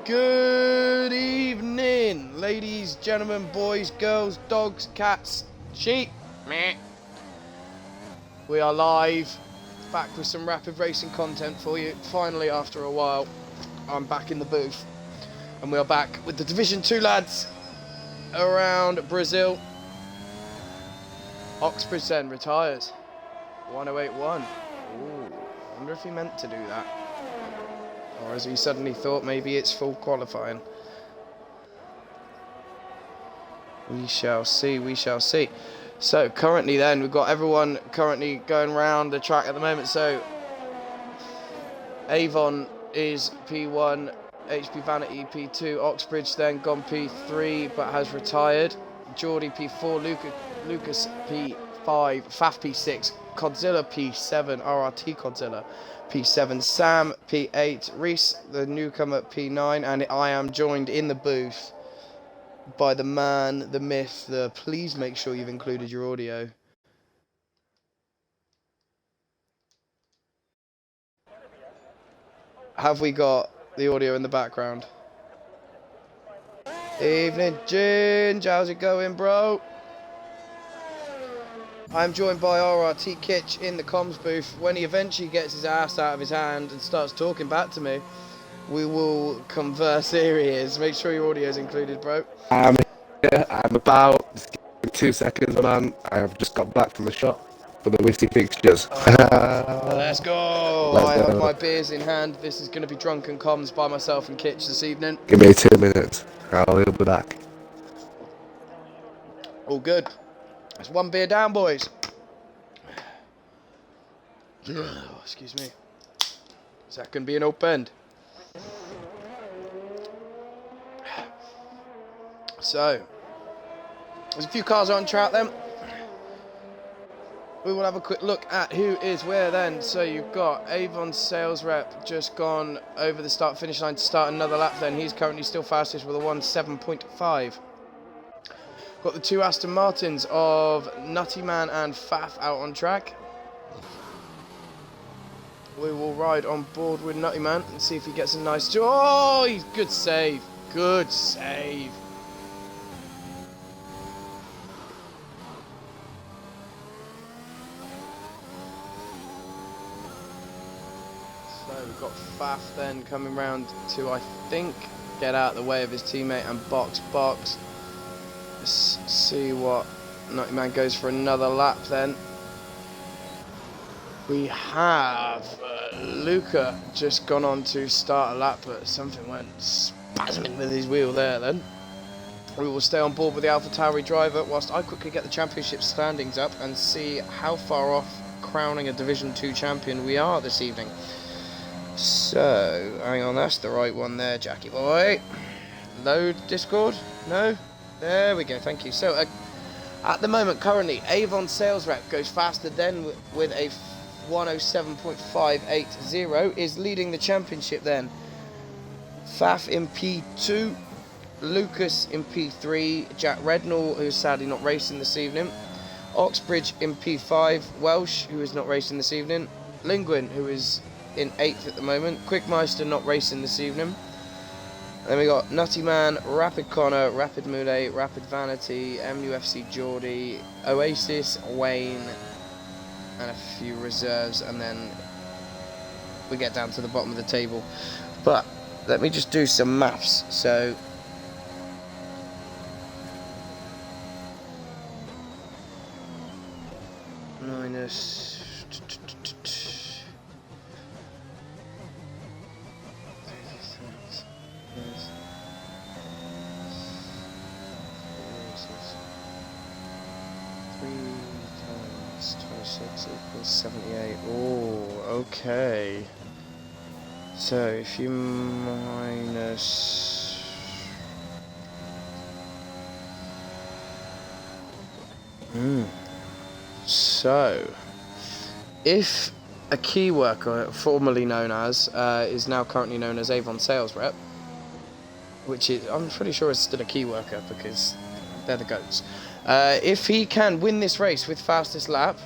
Good evening, ladies, gentlemen, boys, girls, dogs, cats, sheep. Meh. We are live, back with some rapid racing content for you. Finally, after a while, I'm back in the booth, and we are back with the Division 2 lads around Brazil. Oxbridge then retires. 1081. Ooh, I wonder if he meant to do that. Or has he suddenly thought maybe it's full qualifying? We shall see, we shall see. So currently then, we've got everyone currently going around the track at the moment. So Avon is P1, HP Vanity P2, Oxbridge then gone P3 but has retired. Geordie P4, Lucas P5, Faf P6, Godzilla P7, RRT Godzilla P7, Sam P8, Reese the newcomer P9, and I am joined in the booth by the man, the myth, the please make sure you've included your audio. Have we got the audio in the background? Evening, Ginge, how's it going, bro? I'm joined by RRT Kitch in the comms booth. When he eventually gets his ass out of his hand and starts talking back to me, we will converse. Here he is. Make sure your audio is included, bro. I'm here. I'm about. Just give me 2 seconds, man. I have just got back from the shop for the whiskey fixtures. Let's go. Let's I go. have my beers in hand. This is going to be drunken comms by myself and Kitch this evening. Give me 2 minutes. I'll be back. All good. That's one beer down, boys. Oh, excuse me. Is that going to be an open? So, there's a few cars on track then. We will have a quick look at who is where then. So you've got Avon's sales rep just gone over the start finish line to start another lap then. He's currently still fastest with a 1:07.5. Got the two Aston Martins of Nutty Man and Faf out on track. We will ride on board with Nutty Man and see if he gets a nice... Oh, he's good save. Good save. So we've got Faf then coming round to, I think, get out of the way of his teammate and box. Let's see what Nutty Man goes for another lap then. We have Luca just gone on to start a lap, but something went spasming with his wheel there then. We will stay on board with the AlphaTauri driver whilst I quickly get the championship standings up and see how far off crowning a Division 2 champion we are this evening. So, hang on, that's the right one there, Jackie boy. Load Discord? No? There we go, thank you. So, at the moment, currently, Avon sales rep goes faster than with a 1:07.580, is leading the championship then. Faf in P2, Lucas in P3, Jack Rednall, who's sadly not racing this evening, Oxbridge in P5, Welsh, who is not racing this evening, Linguin, who is in 8th at the moment, Quickmeister not racing this evening. Then we got Nutty Man, Rapid Connor, Rapid Mule, Rapid Vanity, MUFC Geordie, Oasis, Wayne, and a few reserves, and then we get down to the bottom of the table. But let me just do some maths. So minus equals 78. Oh, okay. So if you minus so if a key worker, formerly known as, is now currently known as Avon sales rep, which is, I'm pretty sure is still a key worker because they're the goats. If he can win this race with fastest lap,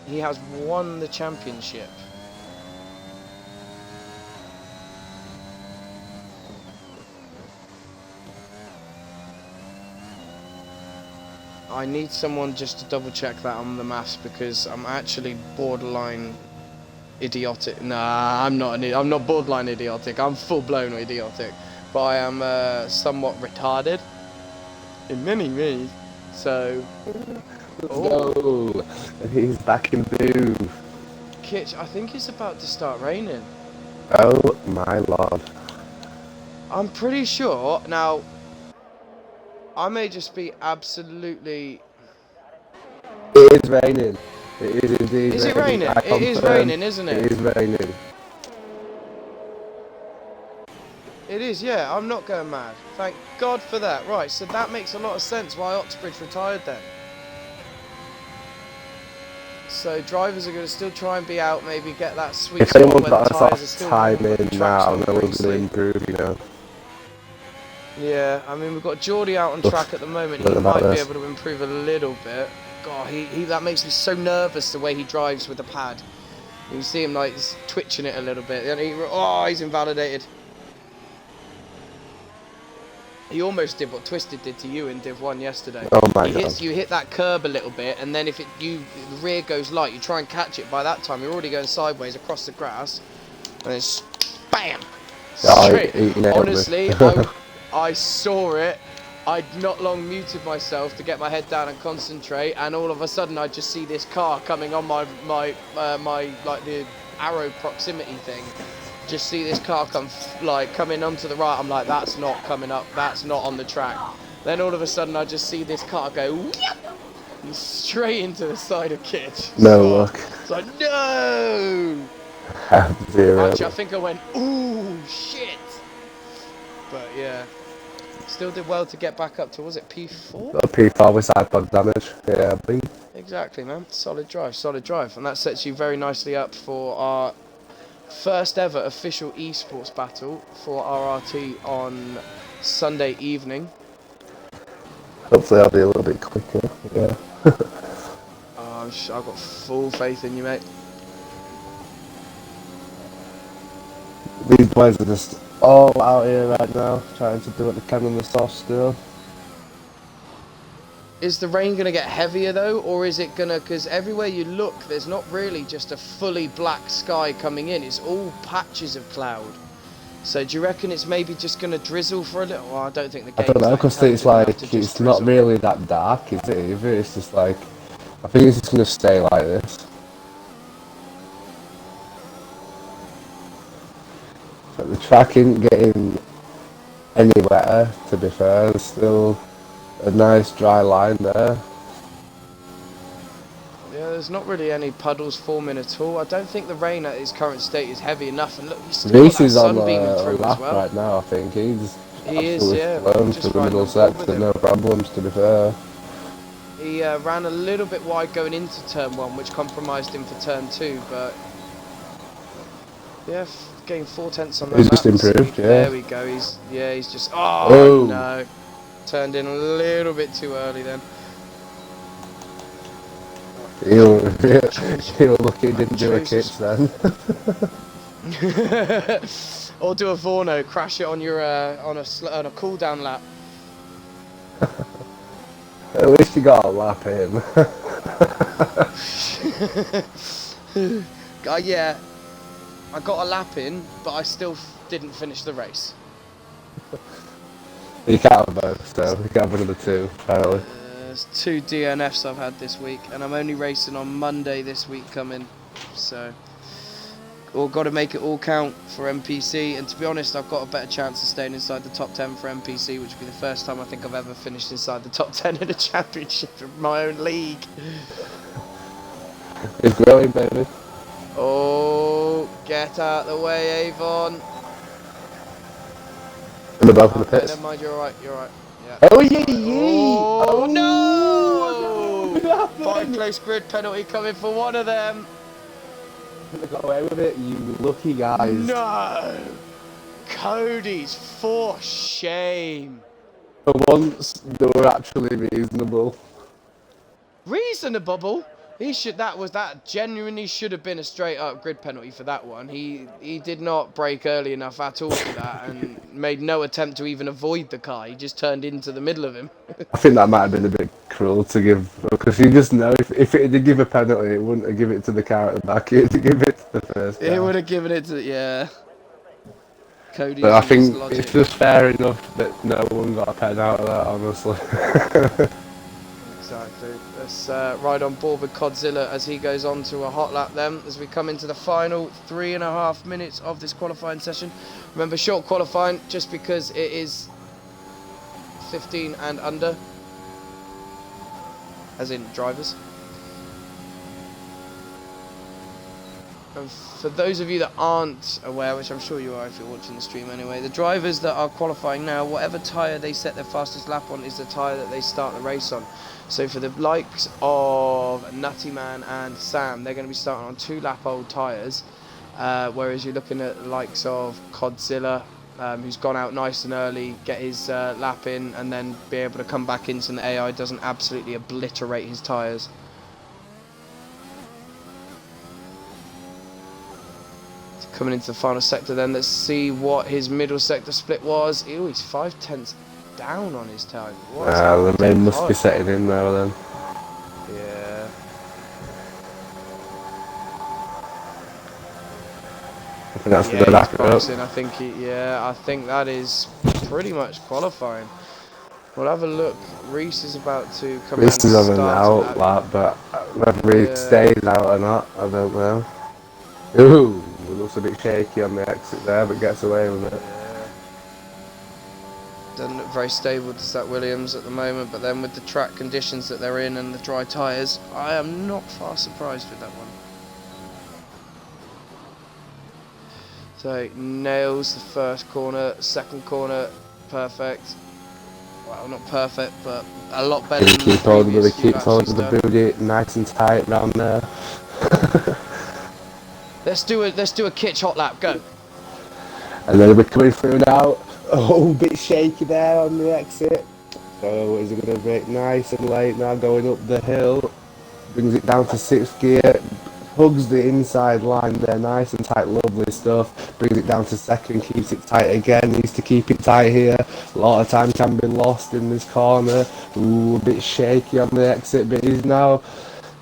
he has won the championship. I need someone just to double check that on the maths because I'm actually borderline idiotic. Nah, I'm not. I'm not borderline idiotic. I'm full blown idiotic, but I am somewhat retarded in many ways. So, Let's go. He's back in booth. Kitch, I think it's about to start raining. Oh my lord. I'm pretty sure now. I may just be absolutely. It is raining. It is indeed Is it raining. raining? I It is confirm. raining, isn't It it? is raining. It is, yeah. I'm not going mad. Thank God for that. Right, so that makes a lot of sense why Oxbridge retired then. So drivers are going to still try and be out, maybe get that sweet If spot anyone's where the got a sort tyres are of still time warm, but the in track's now, not no one's going to greasy. improve, you know. Yeah, I mean, we've got Geordie out on track at the moment. He What about might be this? able to improve a little bit. God, that makes me so nervous the way he drives with the pad. You can see him like he's twitching it a little bit. And he's invalidated. He almost did what Twisted did to you in Div 1 yesterday. Oh my god. You hit that curb a little bit, and then if the rear goes light, you try and catch it. By that time, you're already going sideways across the grass, and it's bam, straight. Honestly, I saw it. I'd not long muted myself to get my head down and concentrate, and all of a sudden, I just see this car coming on my like the arrow proximity thing. Just see this car coming onto the right. I'm like, that's not coming up. That's not on the track. Then all of a sudden, I just see this car go straight into the side of Kitch. No luck. It's like, no! Zero. Actually, I think I went, ooh, shit! But yeah, still did well to get back up to, was it P4? Got a P4 with side pod damage. Yeah, B. Exactly, man. Solid drive. And that sets you very nicely up for our first ever official esports battle for RRT on Sunday evening. Hopefully I'll be a little bit quicker. Yeah. I've got full faith in you, mate. These boys are just all out here right now, trying to do what they can on the soft still. Is the rain going to get heavier though, or is it going to, because everywhere you look, there's not really just a fully black sky coming in, it's all patches of cloud. So do you reckon it's maybe just going to drizzle for a little? Well, I don't think the game's I don't know, because it's like, it's not really that dark, is it either? It's just like, I think it's just going to stay like this. But the track isn't getting any wetter, to be fair. There's still a nice dry line there. Yeah, there's not really any puddles forming at all. I don't think the rain at its current state is heavy enough. And look, he's still got that sun beaming through as well. Right now, I think he's absolutely flown to the middle sector, no problems, to be fair. He ran a little bit wide going into turn 1, which compromised him for turn 2, but yeah, gained 4 tenths on that. He's just improved, yeah. There we go. He's just oh no, turned in a little bit too early then. He'll look, he didn't do a kitch then. Or do a Vorno, crash it on your on a cool down lap. At least you got a lap in. Yeah, I got a lap in, but I still didn't finish the race. You can't have both, so you can't have another 2, apparently. There's 2 DNFs I've had this week, and I'm only racing on Monday this week coming, so all got to make it all count for MPC. And to be honest, I've got a better chance of staying inside the top 10 for MPC, which would be the first time I think I've ever finished inside the top 10 in a championship in my own league. It's growing, baby. Oh, get out the way, Avon. And they're both in the pits. Never mind, you're alright, yeah. Oh, yee! Oh, no! 5 close grid penalty coming for one of them. They got away with it, you lucky guys. No! Cody's for shame. For once, they were actually reasonable. Reasonable? That genuinely should have been a straight up grid penalty for that one. He did not brake early enough at all for that and made no attempt to even avoid the car. He just turned into the middle of him. I think that might have been a bit cruel to give, because you just know if it did give a penalty, it wouldn't have given it to the car at the back. It'd give it to the first It car. would have given it to, yeah. But Cody's I and his think logic. it's just fair enough that no one got a pen out of that, honestly. Exactly. Let's ride on board with Codzilla as he goes on to a hot lap then, as we come into the final 3.5 minutes of this qualifying session. Remember, short qualifying, just because it is 15 and under, as in drivers. And for those of you that aren't aware, which I'm sure you are if you're watching the stream anyway, the drivers that are qualifying now, whatever tyre they set their fastest lap on is the tyre that they start the race on. So for the likes of Nutty Man and Sam, they're going to be starting on 2-lap-old tyres, whereas you're looking at the likes of Codzilla, who's gone out nice and early, get his lap in, and then be able to come back in so the AI doesn't absolutely obliterate his tyres. Coming into the final sector then, let's see what his middle sector split was. Ew, he's 5/10 down on his time. The main must be setting in now then. Yeah. I think that's Yeah, the he's wrap it up. boxing. I think that is pretty much qualifying. We'll have a look. Reese is about to come around Reese is on and an start out lap, but whether he stays out or not, I don't know. Ooh, it looks a bit shaky on the exit there, but gets away with it. Yeah. Doesn't look very stable, does that Williams at the moment, but then with the track conditions that they're in and the dry tyres, I am not far surprised with that one. So nails the first corner, second corner, perfect. Well, not perfect, but a lot better than the previous few laps he's done. The booty nice and tight round there. Let's do a kitch hot lap, go. And then we're coming through now. Oh, a bit shaky there on the exit. So is it going to break nice and late now going up the hill? Brings it down to 6th gear. Hugs the inside line there, nice and tight, lovely stuff. Brings it down to 2nd, keeps it tight again. Needs to keep it tight here. A lot of time can be lost in this corner. Ooh, a bit shaky on the exit, but he's now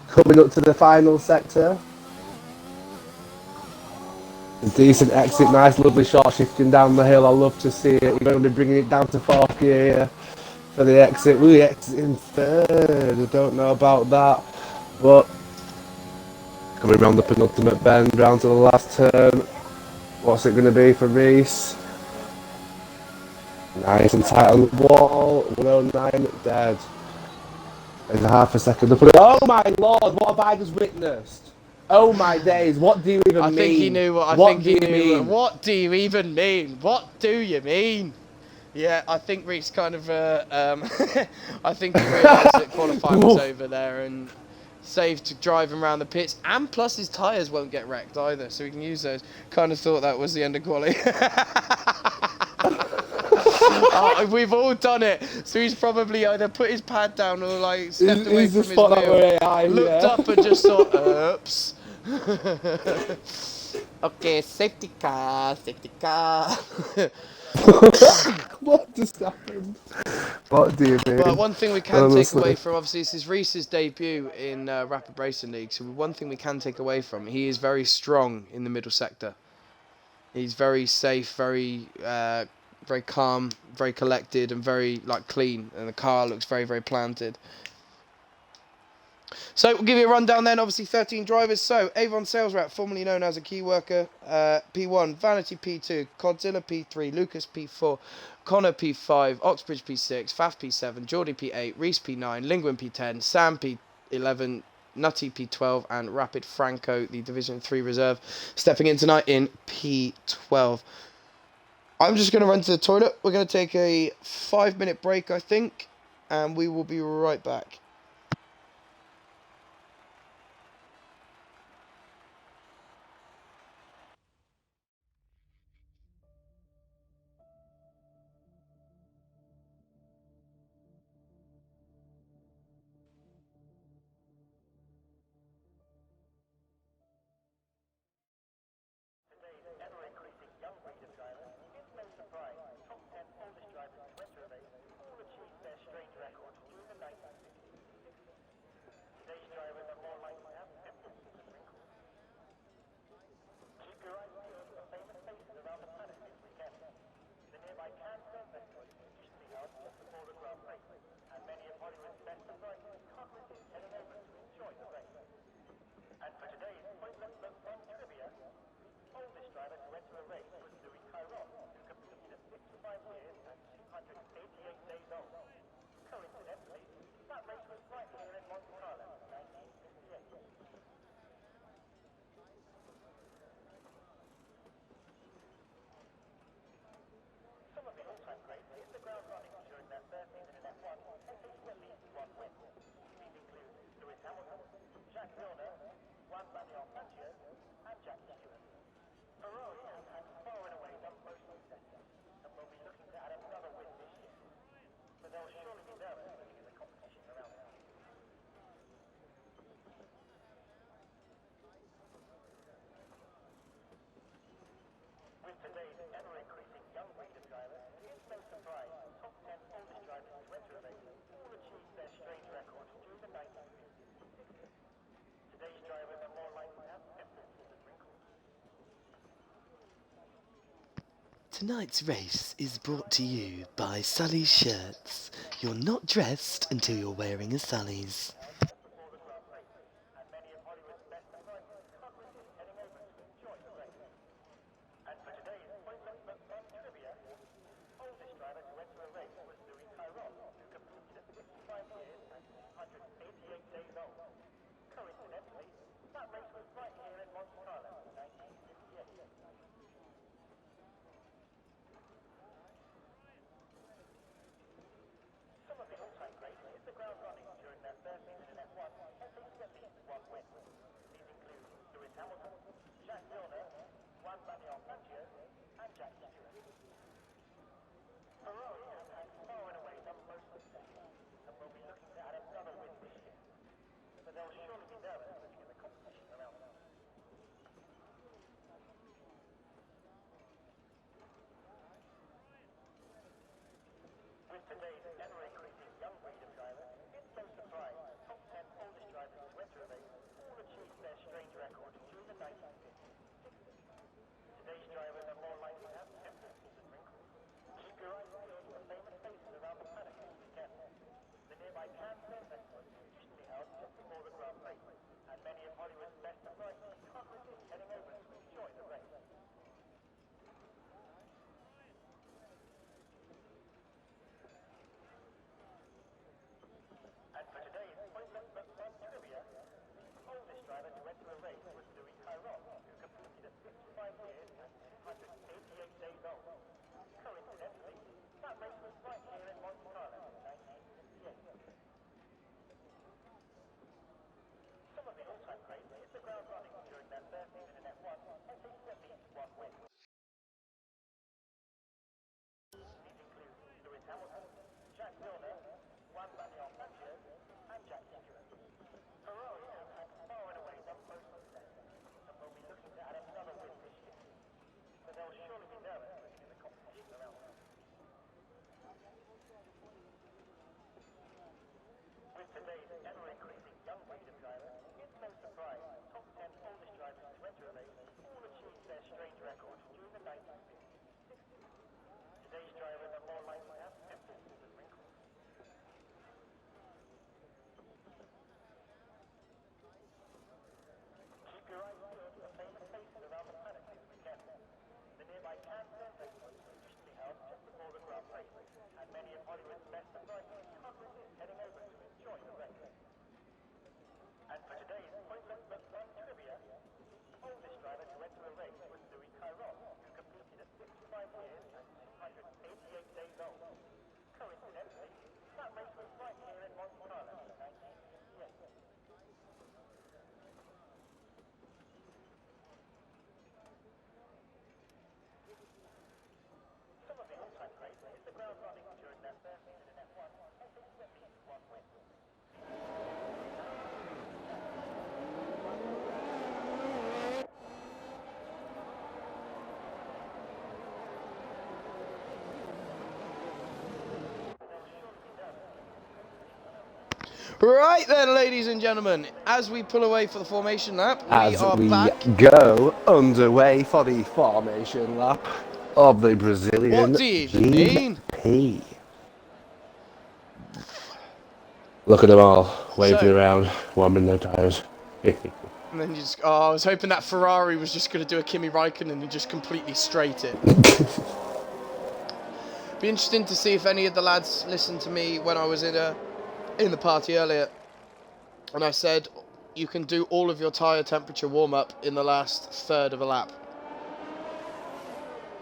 coming up to the final sector. A decent exit, nice, lovely short shifting down the hill. I love to see it. You're going to be bringing it down to 4th gear here for the exit. Will he exit in 3rd? I don't know about that, but coming around the penultimate bend, round to the last turn. What's it going to be for Reese? Nice and tight on the wall. 109 dead. There's a half a second to put it. Oh my lord, what have I just witnessed? Oh my days, what do you even mean? I think he knew what What do you mean? What do you even mean? What do you mean? Yeah, I think Reese kind of I think he realised that qualifying was over there and saved driving around the pits, and plus his tyres won't get wrecked either, so he can use those. Kind of thought that was the end of quali. We've all done it. So he's probably either put his pad down or like stepped away from his wheel, looked up and just thought, oops. Okay, safety car, safety car. What just happened? What do you mean? But one thing we can take away from, obviously, this is Reese's debut in Rapid Racing League, so one thing we can take away from, he is very strong in the middle sector. He's very safe, very very calm, very collected, and very clean, and the car looks very, very planted. So we'll give you a rundown then. Obviously 13 drivers. So Avon Sales Rep, formerly known as a key worker, P1, Vanity P2, Codzilla P3, Lucas P4, Connor P5, Oxbridge P6, Faf P7, Geordie P8, Reese P9, Linguin P10, Sam P11, Nutty P12, and Rapid Franco, the Division 3 reserve, stepping in tonight in P12. I'm just going to run to the toilet. We're going to take a 5-minute break, I think, and we will be right back. Tonight's race is brought to you by Sully's Shirts. You're not dressed until you're wearing a Sully's. Right then, ladies and gentlemen, as we pull away for the formation lap, we As are we back. go underway for the formation lap of the Brazilian What do you even mean? GP. Look at them all waving So- around, warming their tyres. And then you just, I was hoping that Ferrari was just going to do a Kimi Raikkonen and just completely straight it. Be interesting to see if any of the lads listened to me when I was in the party earlier, and I said you can do all of your tyre temperature warm-up in the last third of a lap.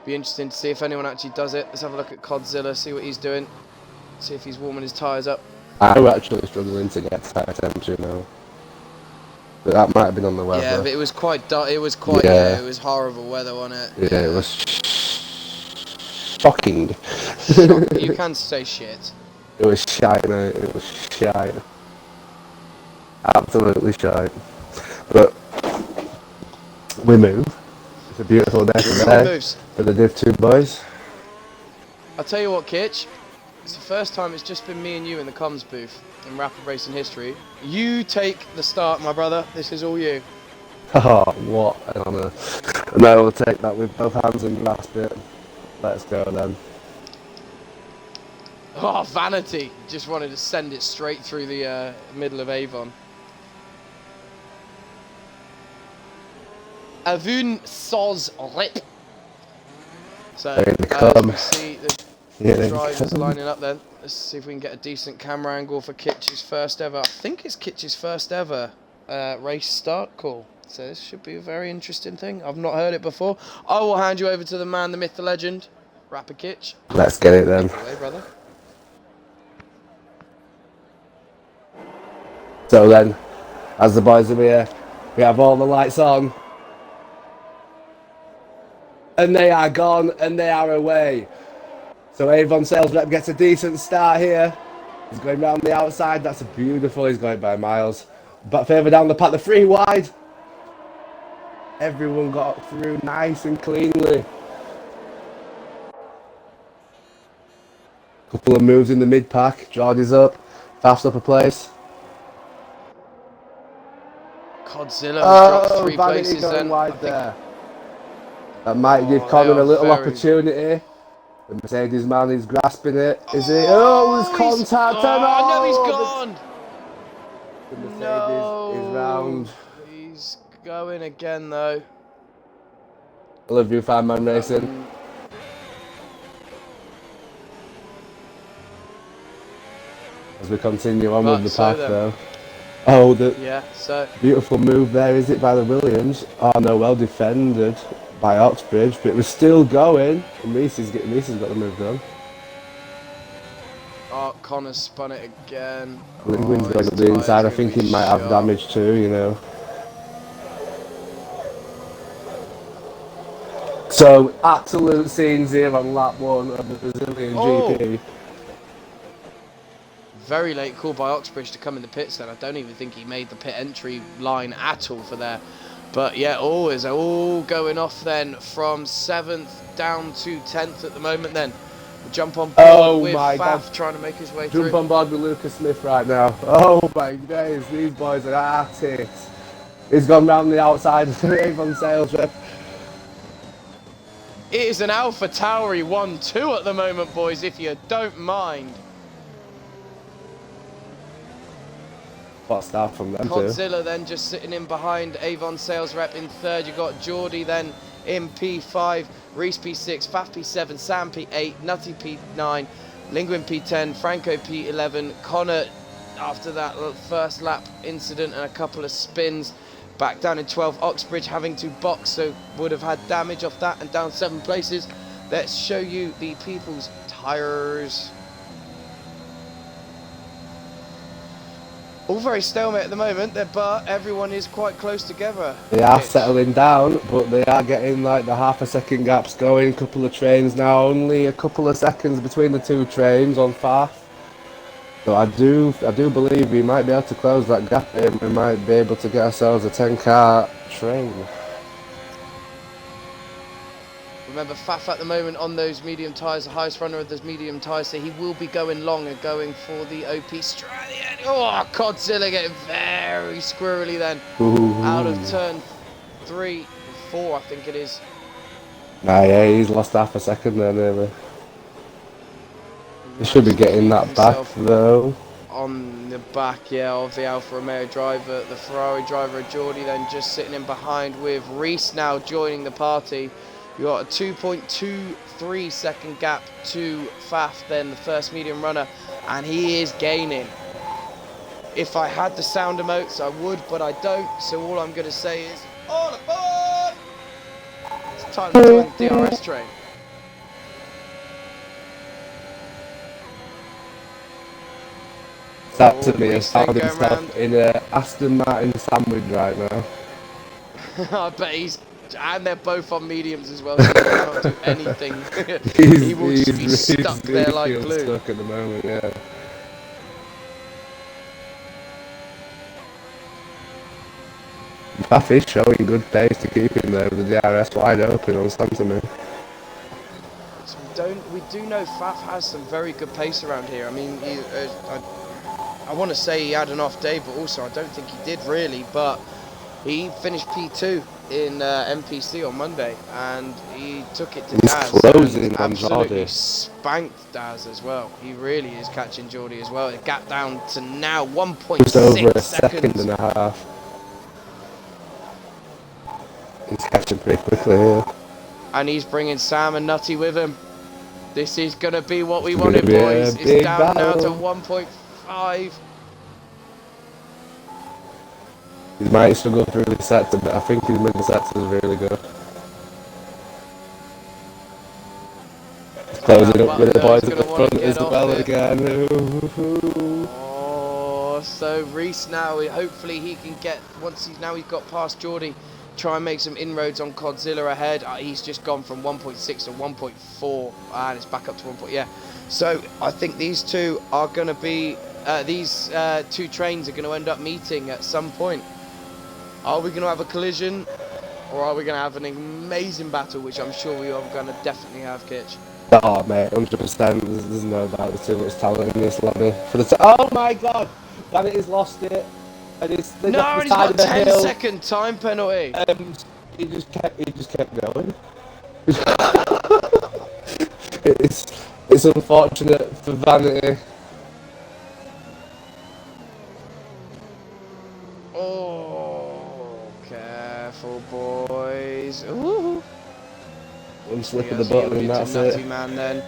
Be interesting to see if anyone actually does it. Let's have a look at Codzilla, see what he's doing, see if he's warming his tyres up. I'm actually struggling to get tyre temperature now. But that might have been on the Yeah, weather. but it was quite dark. It was quite, Yeah. it was horrible weather, wasn't it? Yeah, it was shocking. You can say shit. It was shite, mate. It was shite. Absolutely shite. But we move. It's a beautiful day Everyone today moves. for the Div 2 boys. I'll tell you what, Kitch. It's the first time it's just been me and you in the comms booth in rapid racing history. You take the start, my brother. This is all you. Oh, what an honour. And I will take that with both hands and grasp it. Let's go then. Oh, vanity. Just wanted to send it straight through the middle of Avon. Avun Soz Rip. So, There they as you come. can see, the Yeah, they drivers come. lining up then. Let's see if we can get a decent camera angle for Kitch's first ever. I think it's Kitch's first ever race start call. So this should be a very interesting thing. I've not heard it before. I will hand you over to the man, the myth, the legend, Rapper Kitch. Let's get it then. Take it away, brother. So then, as the boys are here, we have all the lights on. And they are gone, and they are away. So Avon Sales Rep gets a decent start here. He's going round the outside. That's beautiful. He's going by miles. But further down the path, the 3 wide. Everyone got through nice and cleanly. Couple of moves in the mid pack. George up. Fast up a place. Godzilla has dropped 3 Vanity places going then. wide there. That might give Connor a little opportunity. The Mercedes man is grasping it. Is he? Oh, there's contact and no, he's gone. The Mercedes is round. He's going again though. I love you, Fan Man Racing. As we continue on with the pack though. Oh, the beautiful move there, is it, by the Williams? Oh no, well defended by Oxbridge, but it was still going. And Reese's got the move done. Oh, Connor spun it again. Lingwin's going up the inside. I think he might have damage too, you know. So, absolute scenes here on lap 1 of the Brazilian GP. Very late call by Oxbridge to come in the pits then. I don't even think he made the pit entry line at all for there. But yeah, always all going off then from 7th down to 10th at the moment then. We'll jump on board with Faf trying to make his way through. Jump on board with Lucas Smith right now. Oh my days, these boys are artists. He's gone round the outside of the Avon Sales Rep. It is an Alpha Tauri 1-2 at the moment, boys, if you don't mind. What start from them Godzilla then just sitting in behind Avon Sales Rep in 3rd. You've got Geordie then in P5, Reese P6, Faf P7, Sam P8, Nutty P9, Lingwin P10, Franco P11, Connor after that first lap incident and a couple of spins back down in 12. Oxbridge having to box, so would have had damage off that and down 7 places. Let's show you the people's tyres. All very stalemate at the moment, but everyone is quite close together. They are settling down, but they are getting like the half a second gaps going. A couple of trains now, only a couple of seconds between the 2 trains on Faf. So I do believe we might be able to close that gap and we might be able to get ourselves a 10-car train. Remember, Faf at the moment on those medium tyres, the highest runner of those medium tyres, so he will be going long and going for the OP straight. Oh, Godzilla getting very squirrely then. Ooh. Out of turn 3, 4, I think it is. Nah, yeah, he's lost half a second there nearly. He should be getting that back though. On the back, yeah, of the Alfa Romeo driver, the Ferrari driver, Geordie, then just sitting in behind with Reese now joining the party. You got a 2.23 second gap to Faf, then the first medium runner, and he is gaining. If I had the sound emotes, I would, but I don't. So all I'm going to say is, all aboard! It's time to join the DRS train. That to me We've has stayed found going round. himself in a Aston Martin sandwich right now. I bet he's, and they're both on mediums as well, so he cannot do anything. He will just be stuck there like feels glue. stuck at the moment, yeah. Buff is showing good pace to keep him there with the DRS wide open on Santamaru. So we do know Faf has some very good pace around here. I mean, I want to say he had an off day, but also I don't think he did really. But he finished P2 in MPC on Monday, and he took it to He's Daz. closing And on absolutely Jordi. spanked Daz as well. He really is catching Jordi as well. It got down to now Just 1.6 over a seconds. second and a half. He's catching pretty quickly here. And he's bringing Sam and Nutty with him. This is going to be what we It's wanted, gonna be a boys. big It's down now to battle. 1.5. He might struggle through the sector, but I think his middle sector is really good. He's closing up with the boys at the front as well again. Oh, so Reese now, hopefully he can get, he's got past Geordie, try and make some inroads on Godzilla ahead. He's just gone from 1.6 to 1.4, and it's back up to 1. Yeah. So I think these two are going to be, these two trains are going to end up meeting at some point. Are we going to have a collision, or are we going to have an amazing battle, which I'm sure we are going to definitely have, Kitch? Oh mate, 100%. There's no doubt there's too much talent in this lobby. Oh my god! Vanitti's lost it. And he's No, and he's got a 10-second time penalty. He just kept going. it's unfortunate for Vanity. Oh, careful, boys. Ooh. One slip of the button and that's it. Man, then.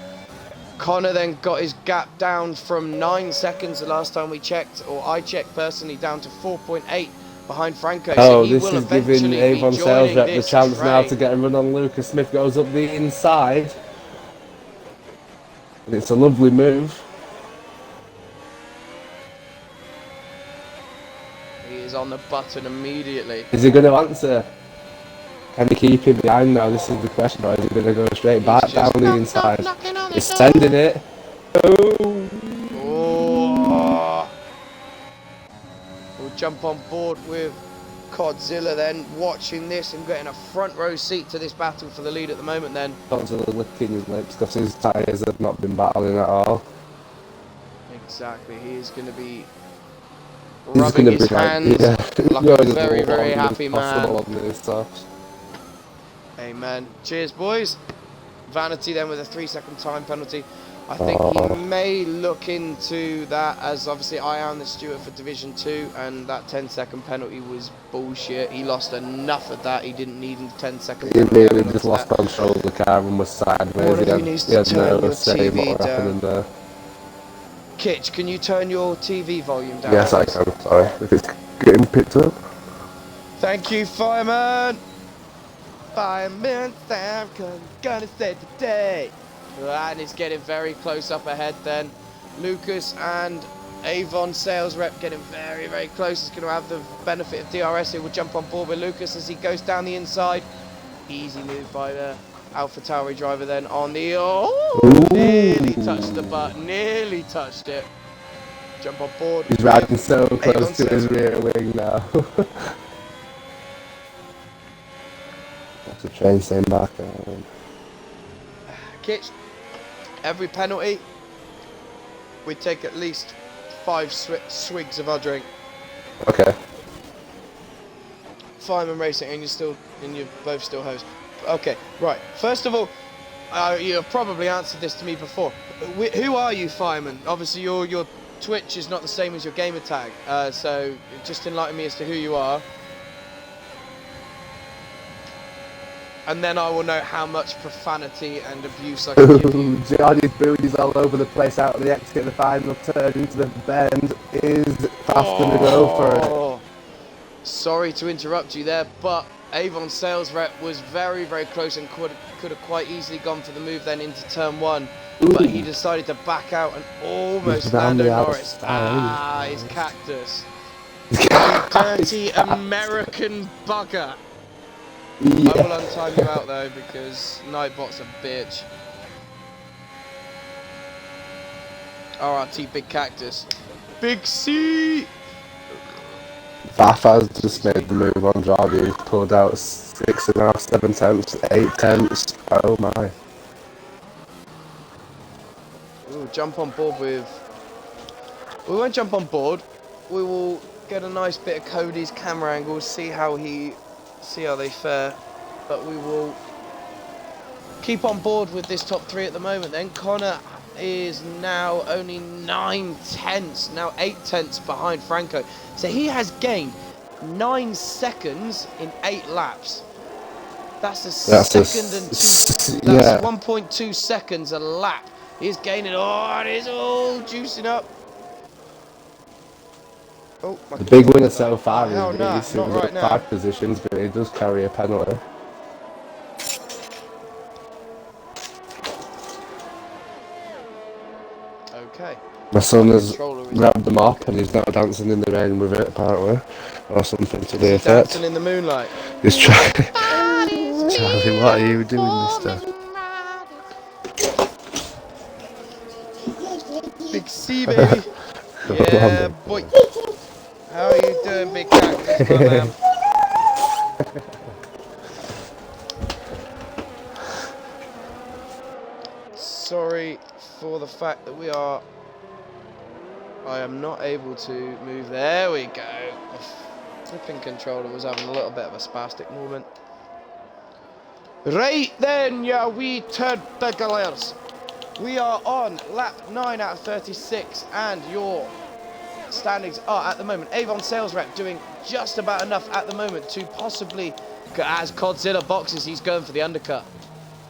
Connor then got his gap down from 9 seconds the last time we checked, or I checked personally, down to 4.8 behind Franco. Oh, so he this will is giving eventually Avon be Sales joining Rep the this chance now train. to get a run on Lucas. Smith goes up the inside. And it's a lovely move. He is on the button immediately. Is he going to answer? Can he keep him behind now? This is the question. Or is he going to go straight back down the inside? He's sending it. Oh. Oh. We'll jump on board with Godzilla then, watching this and getting a front row seat to this battle for the lead at the moment then. Godzilla licking his lips because his tyres have not been battling at all. Exactly, he is going to be He's rubbing his hands like a very, very happy man. On these tops. Amen. Cheers, boys. Vanity then with a 3-second time penalty. I think he may look into that, as obviously I am the steward for Division 2, and that 10-second penalty was bullshit. He lost enough of that. He didn't need a 10-second penalty. He really just lost control of the car and was sideways. One of you needs to turn your TV down. There. Kitch, can you turn your TV volume down? Yes, I can. Sorry, if it's getting picked up. Thank you, fireman. Fireman Sam, gonna save the day. And it's getting very close up ahead then. Lucas and Avon Sales Rep getting very, very close. He's going to have the benefit of DRS. He will jump on board with Lucas as he goes down the inside. Easy move by the Alpha Tauri driver then on the... Oh, nearly touched the button. Nearly touched it. Jump on board. He's riding so close Avon to his Sales rear wing now. That's the train staying back. Kitch, every penalty, we take at least 5 swigs of our drink. Okay. Fireman Racing, and you're both still hosts. Okay, right. First of all, you have probably answered this to me before. Who are you, Fireman? Obviously, your Twitch is not the same as your gamer tag, so just enlighten me as to who you are. And then I will know how much profanity and abuse I can give you. Johnny's booties all over the place out of the exit, the final turn into the bend is fast going to go for it. Sorry to interrupt you there, but Avon Sales Rep was very, very close and could have quite easily gone for the move then into turn 1. but he decided to back out and almost Lando Norris. Ah, his cactus. You dirty American bugger. Yeah. I will untime you out though because Nightbot's a bitch. RRT Big Cactus. Big C! Faf has just made the move on Jarvis. He's pulled out 6.5, 7 tenths, 8 tenths. Oh my. We'll jump on board with... We won't jump on board. We will get a nice bit of Cody's camera angles, see how they fare. But we will keep on board with this top 3 at the moment. Then Connor is now only 9 tenths, now 8 tenths behind Franco. So he has gained 9 seconds in 8 laps. That's a second and 1.2 seconds a lap. He's gaining. Oh, it is all juicing up. Oh, the big winner so far is Reese, not right now. 5 positions, but he does carry a penalty. Okay. My son has grabbed them up and he's now dancing in the rain with it, apparently, or something to the effect. Dancing in the moonlight. He's trying. Charlie, what are you doing, mister? Big C, baby. Yeah, boy. How are you doing, Big Cactus, my man? Sorry for the fact that I am not able to move. There we go. The flipping controller was having a little bit of a spastic moment. Right then, ya wee tentaclers. We are on lap 9 out of 36, and your standings are at the moment Avon Sales Rep doing just about enough at the moment to possibly, as Codzilla boxes, he's going for the undercut.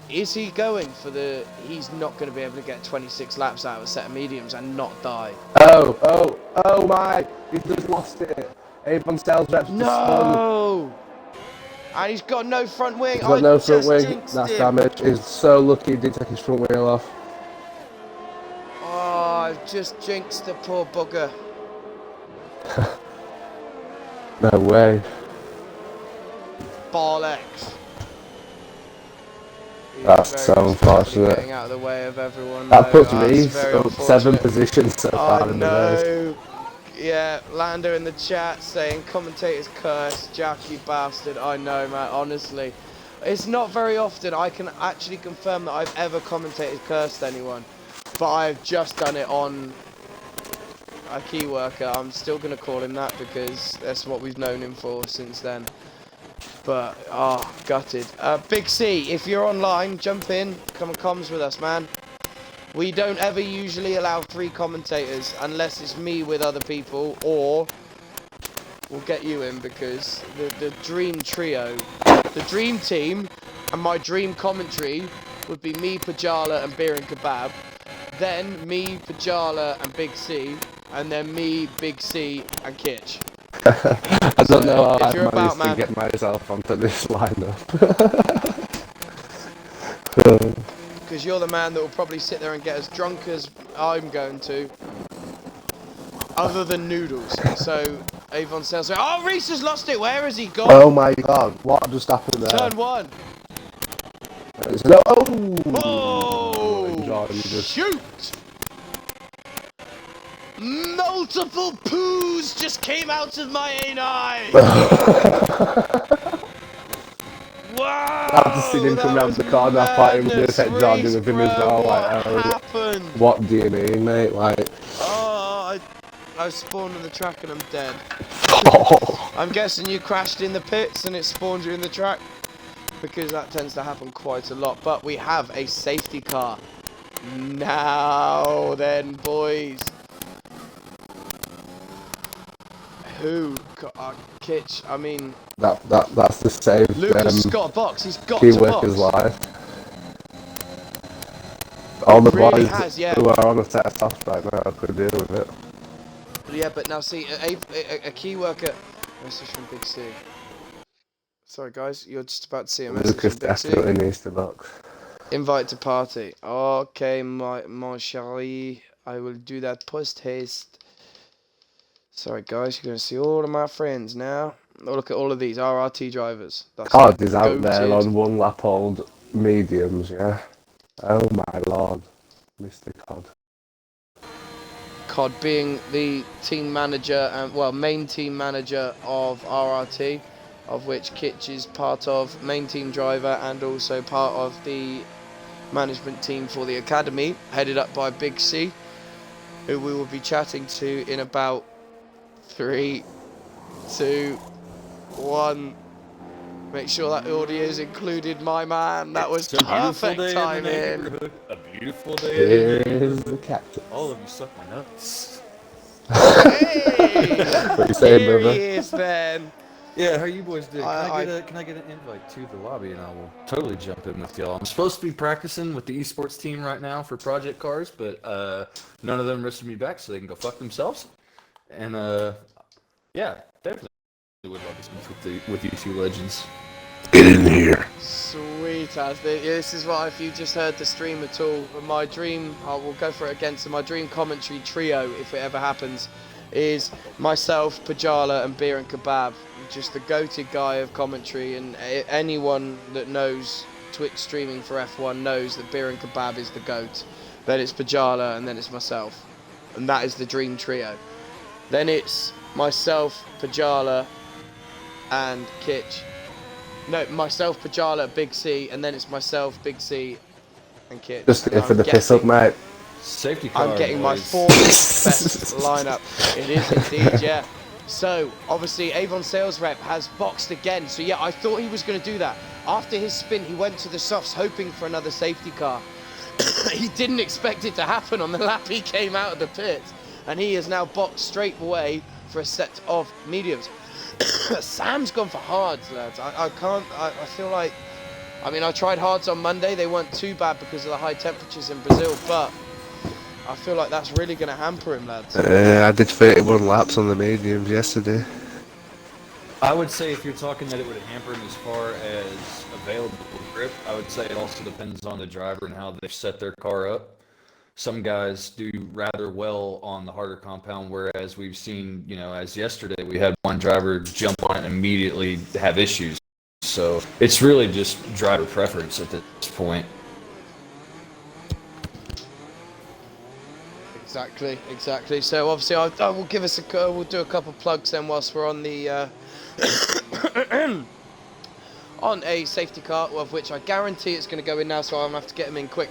Is he going for the... He's not going to be able to get 26 laps out of a set of mediums and not die. Oh my! He's just lost it. Avon Sales Rep's No! And he's got no front wing. He's got no front wing. That's damage. He's so lucky he didn't take his front wheel off. Oh, I've just jinxed the poor bugger. No way. Bollocks. That's so unfortunate. Getting out of the way of everyone. That puts me up 7 positions so far in the race. Yeah, Lando in the chat saying commentators curse, Jack, you bastard. I know, man, honestly. It's not very often I can actually confirm that I've ever commentated cursed anyone. But I've just done it on a key worker. I'm still going to call him that because that's what we've known him for since then. But, gutted. Big C, if you're online, jump in, come and comms with us, man. We don't ever usually allow 3 commentators unless it's me with other people, or we'll get you in because the dream trio, the dream team, and my dream commentary would be me, Pajala, and Beer and Kebab. Then me, Pajala, and Big C, and then me, Big C, and Kitch. I don't know how I managed to get myself onto this lineup. Because you're the man that will probably sit there and get as drunk as I'm going to. Other than noodles. So, Avon says, oh, Reese has lost it. Where has he gone? Oh my god, what just happened there? Turn 1. Oh! Shoot! Multiple poos just came out of my anus! Wow! I've just seen him come round the corner, I thought him with a Jordan with him as well. What happened? What do you mean, mate? Like... Oh, I spawned on the track and I'm dead. I'm guessing you crashed in the pits and it spawned you in the track. Because that tends to happen quite a lot. But we have a safety car. Now then, boys. Who? Kitch, I mean... That's the same. Lucas has got a box, he's got to box. Workers live. All the really boys who are on the test off right now could deal with it. Yeah, but now see, a key worker... Message from Big C. Sorry guys, you're just about to see a message Lucas from Big C. definitely needs to box. Invite to party. Okay, mon chéri. I will do that post haste. Sorry, guys, you're going to see all of my friends now. Oh, look at all of these RRT drivers. That's COD is out there goated. on 1 lap old mediums, yeah. Oh my lord, Mr. COD. COD being the team manager and main team manager of RRT, of which Kitch is part of, main team driver, and also part of the management team for the academy, headed up by Big C, who we will be chatting to in about 3, 2, 1. Make sure that audio's included, my man. That was perfect timing. A beautiful day. Here's the captain. All of you suck my nuts. Hey! What you saying, Here he brother? is, then. Yeah, how are you boys doing? I- Can I get an invite to the lobby and I will totally jump in with y'all. I'm supposed to be practicing with the esports team right now for Project Cars, but none of them wristed me back so they can go fuck themselves. And yeah, definitely would love to speak with you two legends. Get in here. Sweet as this is what, if you just heard the stream at all, my dream, I will go for it again, so my dream commentary trio, if it ever happens, is myself, Pajala and Beer and Kebab. Just the goated guy of commentary, and anyone that knows Twitch streaming for F1 knows that Beer and Kebab is the goat. Then it's Pajala, and then it's myself. And that is the dream trio. Then it's myself, Pajala, and Kitch. No, myself, Pajala, Big C, and then it's myself, Big C, and Kitch. Just And here for the piss up, mate. Safety car. I'm getting my boys. fourth best lineup. It is indeed, yeah. So, obviously, Avon Sales Rep has boxed again. So, yeah, I thought he was going to do that. After his spin, he went to the softs hoping for another safety car. He didn't expect it to happen on the lap he came out of the pit. And he has now boxed straight away for a set of mediums. Sam's gone for hards, lads. I feel like... I mean, I tried hards on Monday. They weren't too bad because of the high temperatures in Brazil, but I feel like that's really going to hamper him, lads. I did 31 laps on the mediums yesterday. I would say if you're talking that it would hamper him as far as available grip, I would say it also depends on the driver and how they've set their car up. Some guys do rather well on the harder compound, whereas we've seen, as yesterday, we had one driver jump on it and immediately have issues. So it's really just driver preference at this point. Exactly. So obviously, I will give us we'll do a couple of plugs then whilst we're on the on a safety car, of which I guarantee it's going to go in now, so I'm going to have to get them in quick.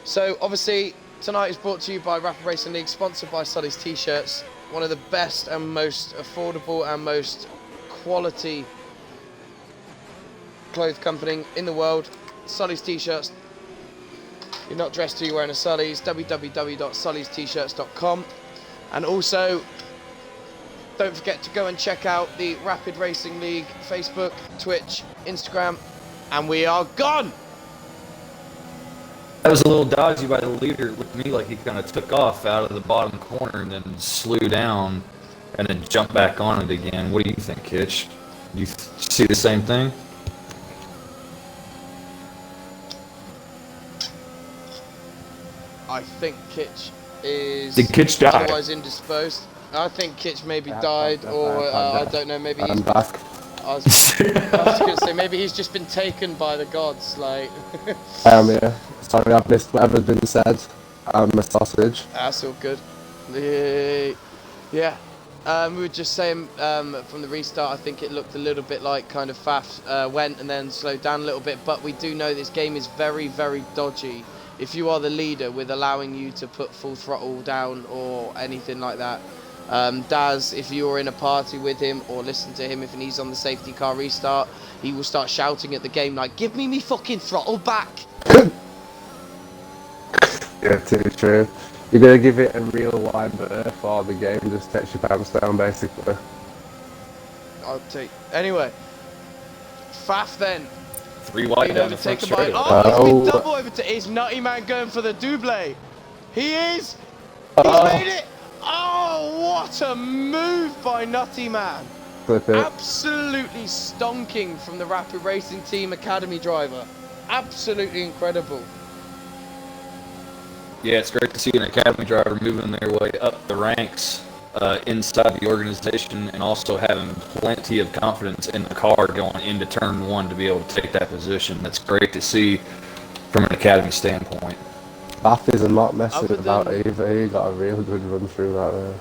So obviously, tonight is brought to you by Rapid Racing League, sponsored by Sully's T-shirts, one of the best and most affordable and most quality clothes company in the world. Sully's T-shirts. You're not dressed till you're wearing a Sully's. www.sullyst-shirts.com. And also, don't forget to go and check out the Rapid Racing League Facebook, Twitch, Instagram, and we are gone! That was a little dodgy by the leader. It looked to me like he kind of took off out of the bottom corner and then slew down and then jumped back on it again. What do you think, Kitch? Do you see the same thing? I think Kitch is Did Kitch die? otherwise indisposed. I think Kitch maybe died, or I don't know, maybe he's... I'm back. I was going to say, maybe he's just been taken by the gods, like... Yeah. Sorry, I've missed whatever's been said. I'm a sausage. That's all good. Yeah. We were just saying from the restart, I think it looked a little bit like kind of Faf went and then slowed down a little bit, but we do know this game is very, very dodgy. If you are the leader with allowing you to put full throttle down or anything like that. Daz, if you're in a party with him or listen to him if he's on the safety car restart, he will start shouting at the game like, give me fucking throttle back. Yeah, too true. You're gonna give it a real wide berth or the game just takes your pants down, basically. I'll take... Anyway. Faf then. 3 wide down the front Overtaken by... straight. Oh, he's been double overtaken. Is Nutty Man going for the double? He is. He's made it. Oh, what a move by Nutty Man. Flip it. Absolutely stonking from the Rapid Racing Team Academy driver. Absolutely incredible. Yeah, it's great to see an academy driver moving their way up the ranks inside the organization and also having plenty of confidence in the car going into turn one to be able to take that position. That's great to see from an academy standpoint. Bath is not messing Other about than either. He got a real good run through that there.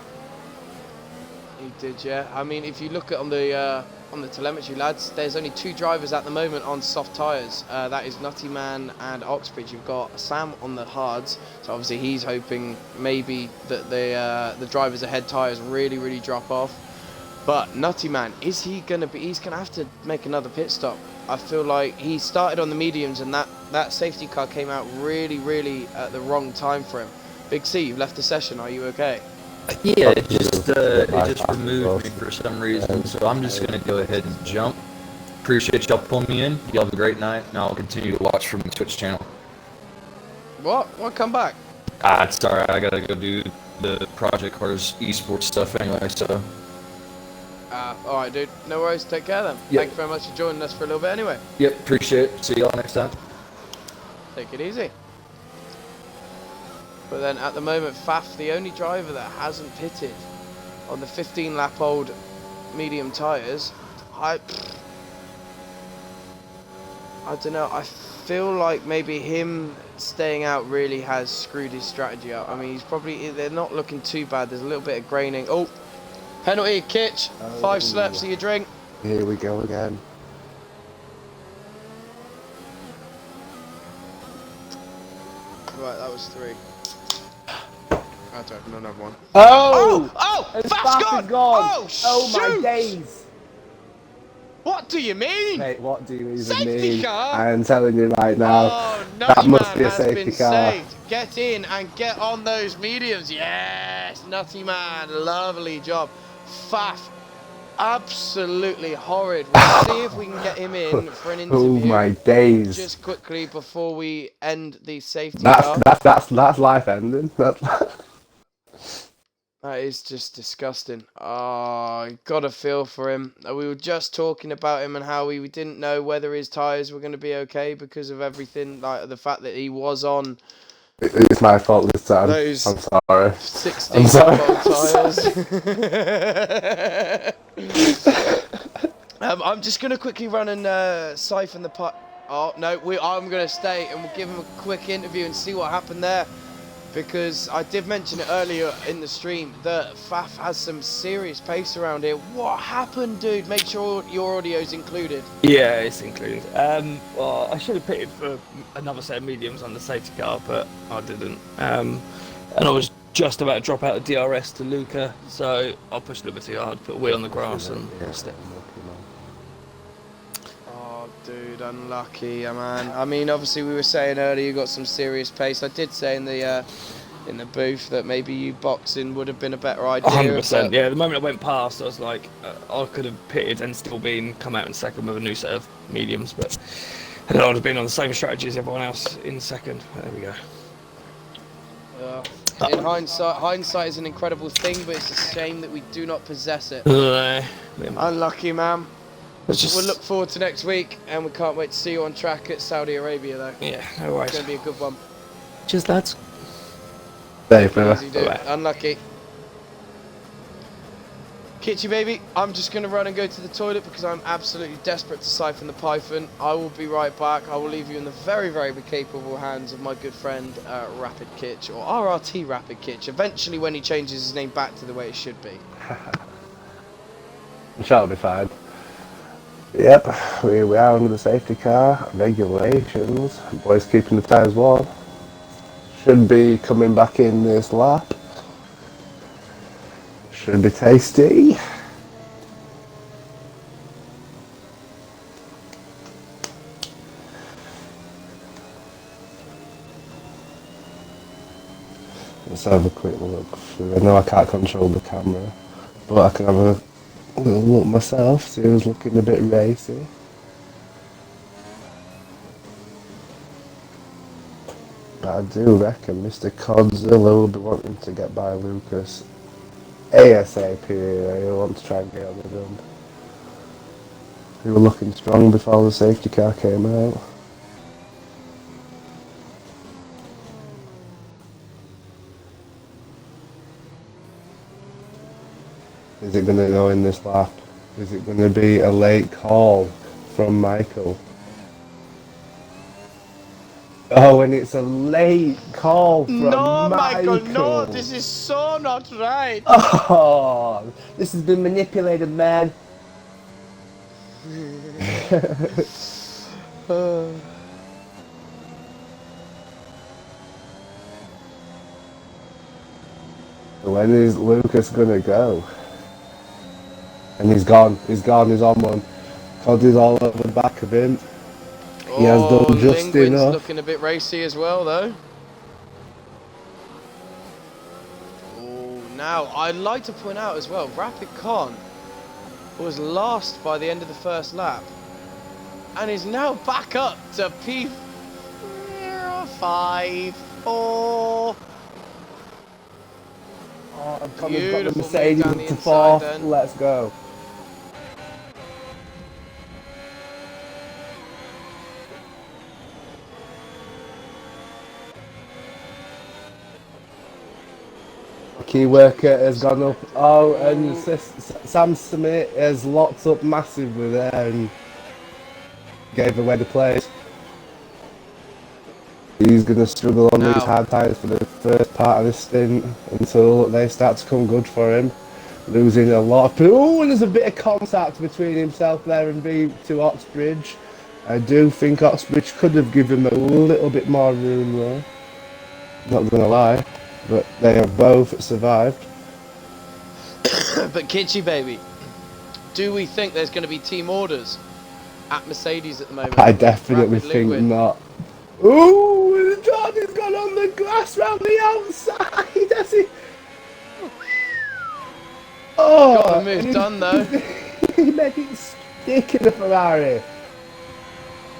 he did, yeah. I mean, if you look at on the telemetry, lads, there's only 2 drivers at the moment on soft tyres. That is Nutty Man and Oxbridge. You've got Sam on the hards, so obviously he's hoping maybe that the drivers ahead tyres really drop off. But Nutty Man, is he gonna be? He's gonna have to make another pit stop. I feel like he started on the mediums, and that safety car came out really at the wrong time for him. Big C, you've left the session. Are you okay? Yeah, it just removed me for some reason, so I'm just gonna go ahead and jump. Appreciate y'all pulling me in. Y'all have a great night, and I'll continue to watch from the Twitch channel. What? Come back? It's alright. I gotta go do the Project Cars esports stuff anyway. So. Alright, dude. No worries. Take care then. Yep. Thank you very much for joining us for a little bit anyway. Yep, appreciate it. See y'all next time. Take it easy. But then at the moment, Faf, the only driver that hasn't pitted on the 15-lap-old medium tyres, I don't know. I feel like maybe him staying out really has screwed his strategy up. I mean, they're not looking too bad. There's a little bit of graining. Oh, penalty, Kitch. 5 slurps of your drink. Here we go again. Right, that was 3. I don't know, another one. Oh! Faf's Faf gone! Oh shoot! my days! What do you mean? Mate, what do you even Safety mean? car? I am telling you right now. Oh, that Nutty must Man be a has safety been car. saved. Get in and get on those mediums. Yes, Nutty Man, lovely job. Faf, absolutely horrid. We'll see if we can get him in for an interview. Oh my days! Just quickly before we end the safety car. That's life ending. That is just disgusting. Oh, I got a feel for him. We were just talking about him and how we didn't know whether his tyres were going to be okay because of everything, like the fact that he was on. It's my fault this time. Those I'm sorry. 16-year-old tyres. I'm just going to quickly run and siphon the pot. Oh, no, I'm going to stay and we'll give him a quick interview and see what happened there. Because I did mention it earlier in the stream that Faf has some serious pace around here. What happened, dude? Make sure your audio's included. Yeah, it's included. Well, I should have pitted for another set of mediums on the safety car, but I didn't. And I was just about to drop out of DRS to Luca, so I pushed a little bit too hard, put a wheel on the grass and stepped. Oh, dude, unlucky, man. I mean, obviously we were saying earlier you got some serious pace. I did say in the booth that maybe you boxing would have been a better idea. 100%. Yeah, the moment I went past, I was like, I could have pitted and still come out in second with a new set of mediums, but then I would have been on the same strategy as everyone else in second. There we go. In hindsight is an incredible thing, but it's a shame that we do not possess it. Unlucky, man. We'll look forward to next week, and we can't wait to see you on track at Saudi Arabia, though. Yeah, no worries. It's going to be a good one. Cheers, lads. Easy, dude. Unlucky. Kitchy, baby, I'm just going to run and go to the toilet because I'm absolutely desperate to siphon the Python. I will be right back. I will leave you in the very capable hands of my good friend, Rapid Kitch, or RRT Rapid Kitch, eventually when he changes his name back to the way it should be. I'm sure it'll be fine. Yep, we are under the safety car regulations. Boys keeping the tyres warm. Should be coming back in this lap. Should be tasty. Let's have a quick look through. I know I can't control the camera, but I can have a little look myself, see who's looking a bit racy. But I do reckon Mr. Codzilla will be wanting to get by Lucas ASAP. He'll want to try and get on the run. He was looking strong before the safety car came out. Is it going to go in this lap? Is it going to be a late call from Michael? Oh, and it's a late call from No, Michael. Michael, no, this is so not right. Oh, this has been manipulated, man. When is Lucas gonna go? And he's gone. He's on one. Cody's all over the back of him. He has done just Lingwin's enough. looking a bit racy as well, though. Oh, now I'd like to point out as well, Rapid Con was last by the end of the first lap, and is now back up to P5, 4. Oh, Connor's got the Beautiful Mercedes move down up the to inside 4th. then. Let's go. Key worker has gone up. Oh, and Sam Smith has locked up massively there and gave away the place. He's going to struggle on these hard tyres for the first part of this stint until they start to come good for him. Losing a lot of... Oh, and there's a bit of contact between himself there and B2 Oxbridge. I do think Oxbridge could have given him a little bit more room there. Not going to lie. But they have both survived. But Kitschy baby, do we think there's going to be team orders at Mercedes at the moment? I definitely think not. Ooh, Jordan's gone on the grass round the outside, has he? Oh, got the move done though. He made it stick in the Ferrari.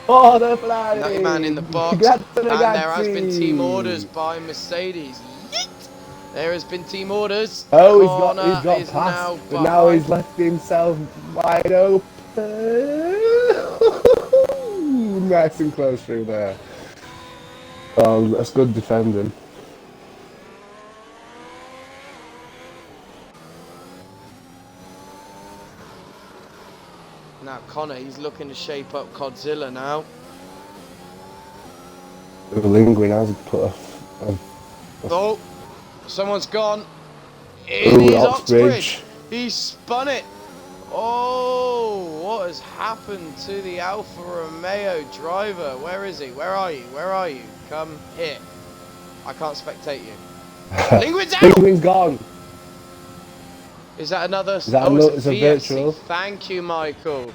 Oh, the Ferrari. 90 man in the box. And there has been team orders by Mercedes. Yeet! There has been team orders. Oh, he's got past. But now he's left himself wide open. Nice and close through there. Oh, that's good defending. Now Connor, he's looking to shape up Godzilla now. Lingwin has put Oh, someone's gone. It is Oxbridge. He spun it. Oh, what has happened to the Alfa Romeo driver? Where is he? Where are you? Where are you? Come here. I can't spectate you. Lingwin's out! Lingwin's gone. Is that another? Is that it's a virtual? Thank you, Michael.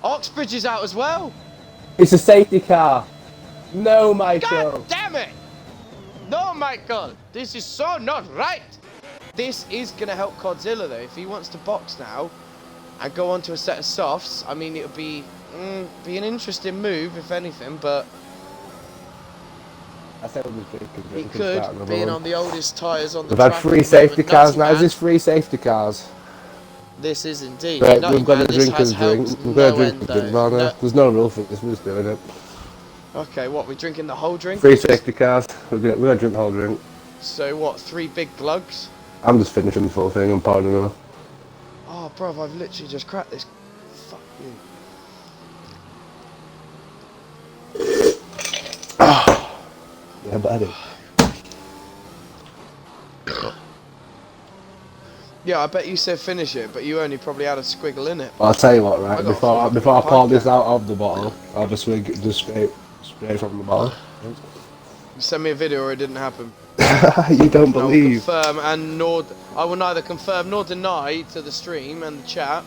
Oxbridge is out as well. It's a safety car. No, Michael. God damn it! No, Michael. This is so not right. This is going to help Godzilla, though. If he wants to box now and go on to a set of softs, I mean, it would be an interesting move, if anything, but he could, being on the oldest tyres on the track. We've had 3 safety cars now. Is this 3 safety cars? This is indeed. Right, we've got a drinker's drink. We've got a drinker's drink. No, there's no rule for this. We're just doing it. Okay, what? We're drinking the whole drink? 3 safety cars. We're gonna drink the whole drink. So what? 3 big glugs? I'm just finishing the full thing. I'm pouring another. Oh, bruv, I've literally just cracked this. Fuck you. Yeah, buddy. Yeah, I bet you said finish it, but you only probably had a squiggle in it. Well, I'll tell you what, right? Before I pour this out of the bottle, I'll have a swig just straight from the bottle. Send me a video or it didn't happen. You don't believe. I will confirm I will neither confirm nor deny to the stream and the chat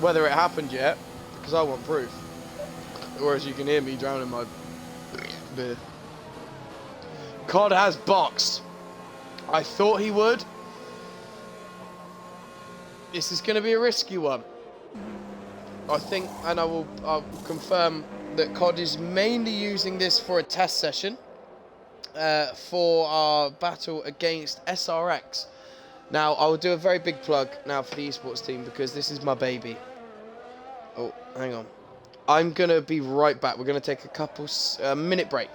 whether it happened yet, because I want proof. Or as you can hear me drowning my beer. COD has boxed. I thought he would. This is going to be a risky one. I think, and I'll confirm that COD is mainly using this for a test session for our battle against SRX. Now, I will do a very big plug now for the esports team because this is my baby. Oh, hang on. I'm going to be right back. We're going to take a minute break.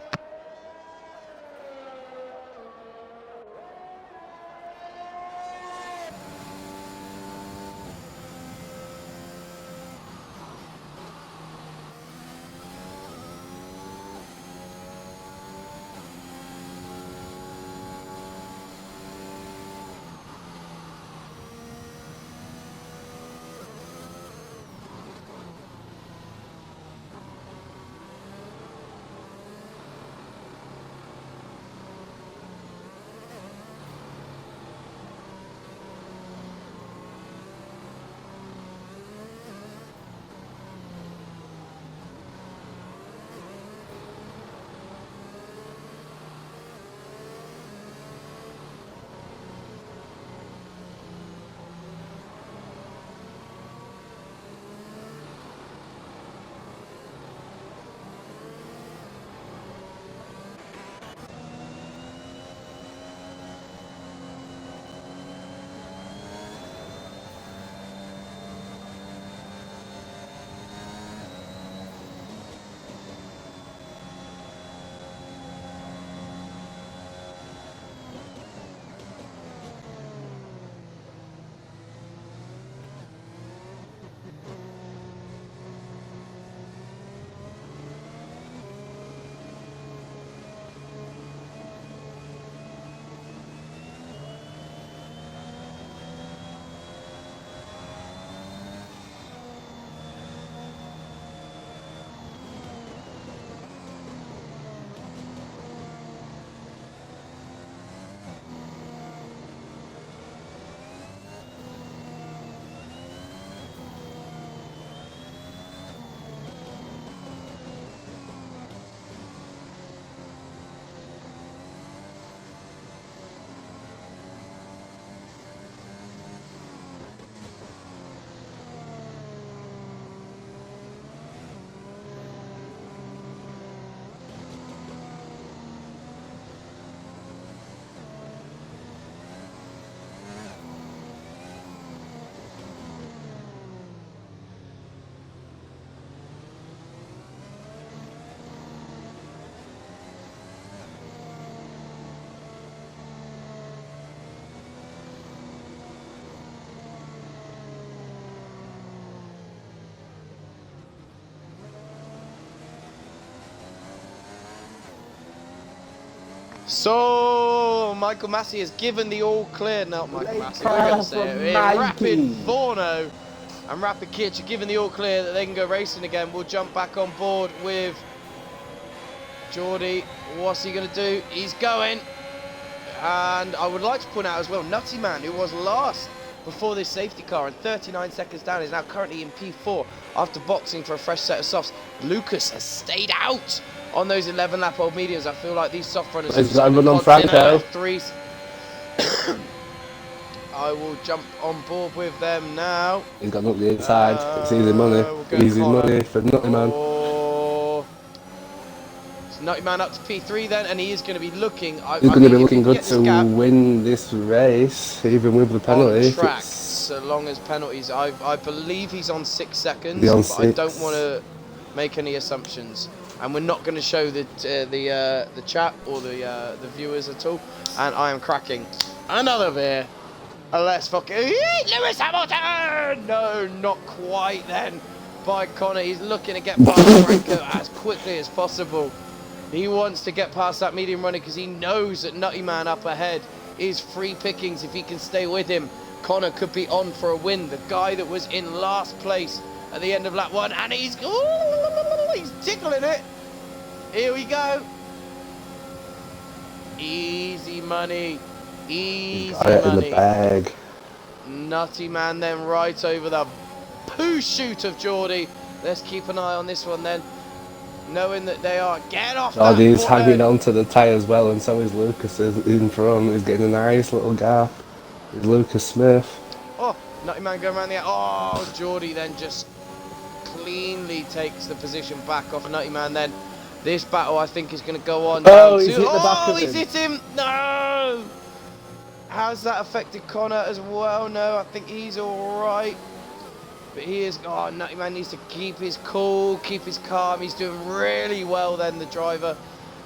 So, Michael Massey has given the all clear. No, Michael Massey, we're going to say it. Rapid Mikey. Forno and Rapid Kitch are given the all clear that they can go racing again. We'll jump back on board with Geordie. What's he going to do? He's going. And I would like to point out as well, Nutty Man, who was last before this safety car and 39 seconds down, is now currently in P4 after boxing for a fresh set of softs. Lucas has stayed out on those 11 lap old mediums. I feel like these soft runners Is that run on Franco? threes. I will jump on board with them now. He's got up the inside. It's easy money. We'll Easy money for Nutty Man. Oh. So Nutty Man up to P3 then, and he is going to be looking. He's going to be looking good to win this race, even with the penalty. On track, so long as penalties. I believe he's on 6 seconds, He's on but 6. I don't want to make any assumptions. And we're not going to show the chat or the viewers at all. And I am cracking another beer. Let's fucking Lewis Hamilton! No, not quite then. By Connor, he's looking to get past Franco as quickly as possible. He wants to get past that medium runner because he knows that Nutty Man up ahead is free pickings if he can stay with him. Connor could be on for a win. The guy that was in last place at the end of lap 1, and he's tickling it. Here we go. Easy money. Easy Got it in money. the bag. Nutty Man then right over the poo shoot of Geordie. Let's keep an eye on this one then. Knowing that they are getting off that Geordie's button. hanging onto the tyre as well, and so is Lucas in front. He's getting a nice little gap. It's Lucas Smith. Oh, Nutty Man going around the... Oh, Geordie then just cleanly takes the position back off Nutty Man then. This battle, I think, is going to go on. Oh, he's hit the back of him. He's hit him. No! How's that affected Connor as well? No, I think he's all right. But he is... Oh, Nutty Man needs to keep his cool, keep his calm. He's doing really well then, the driver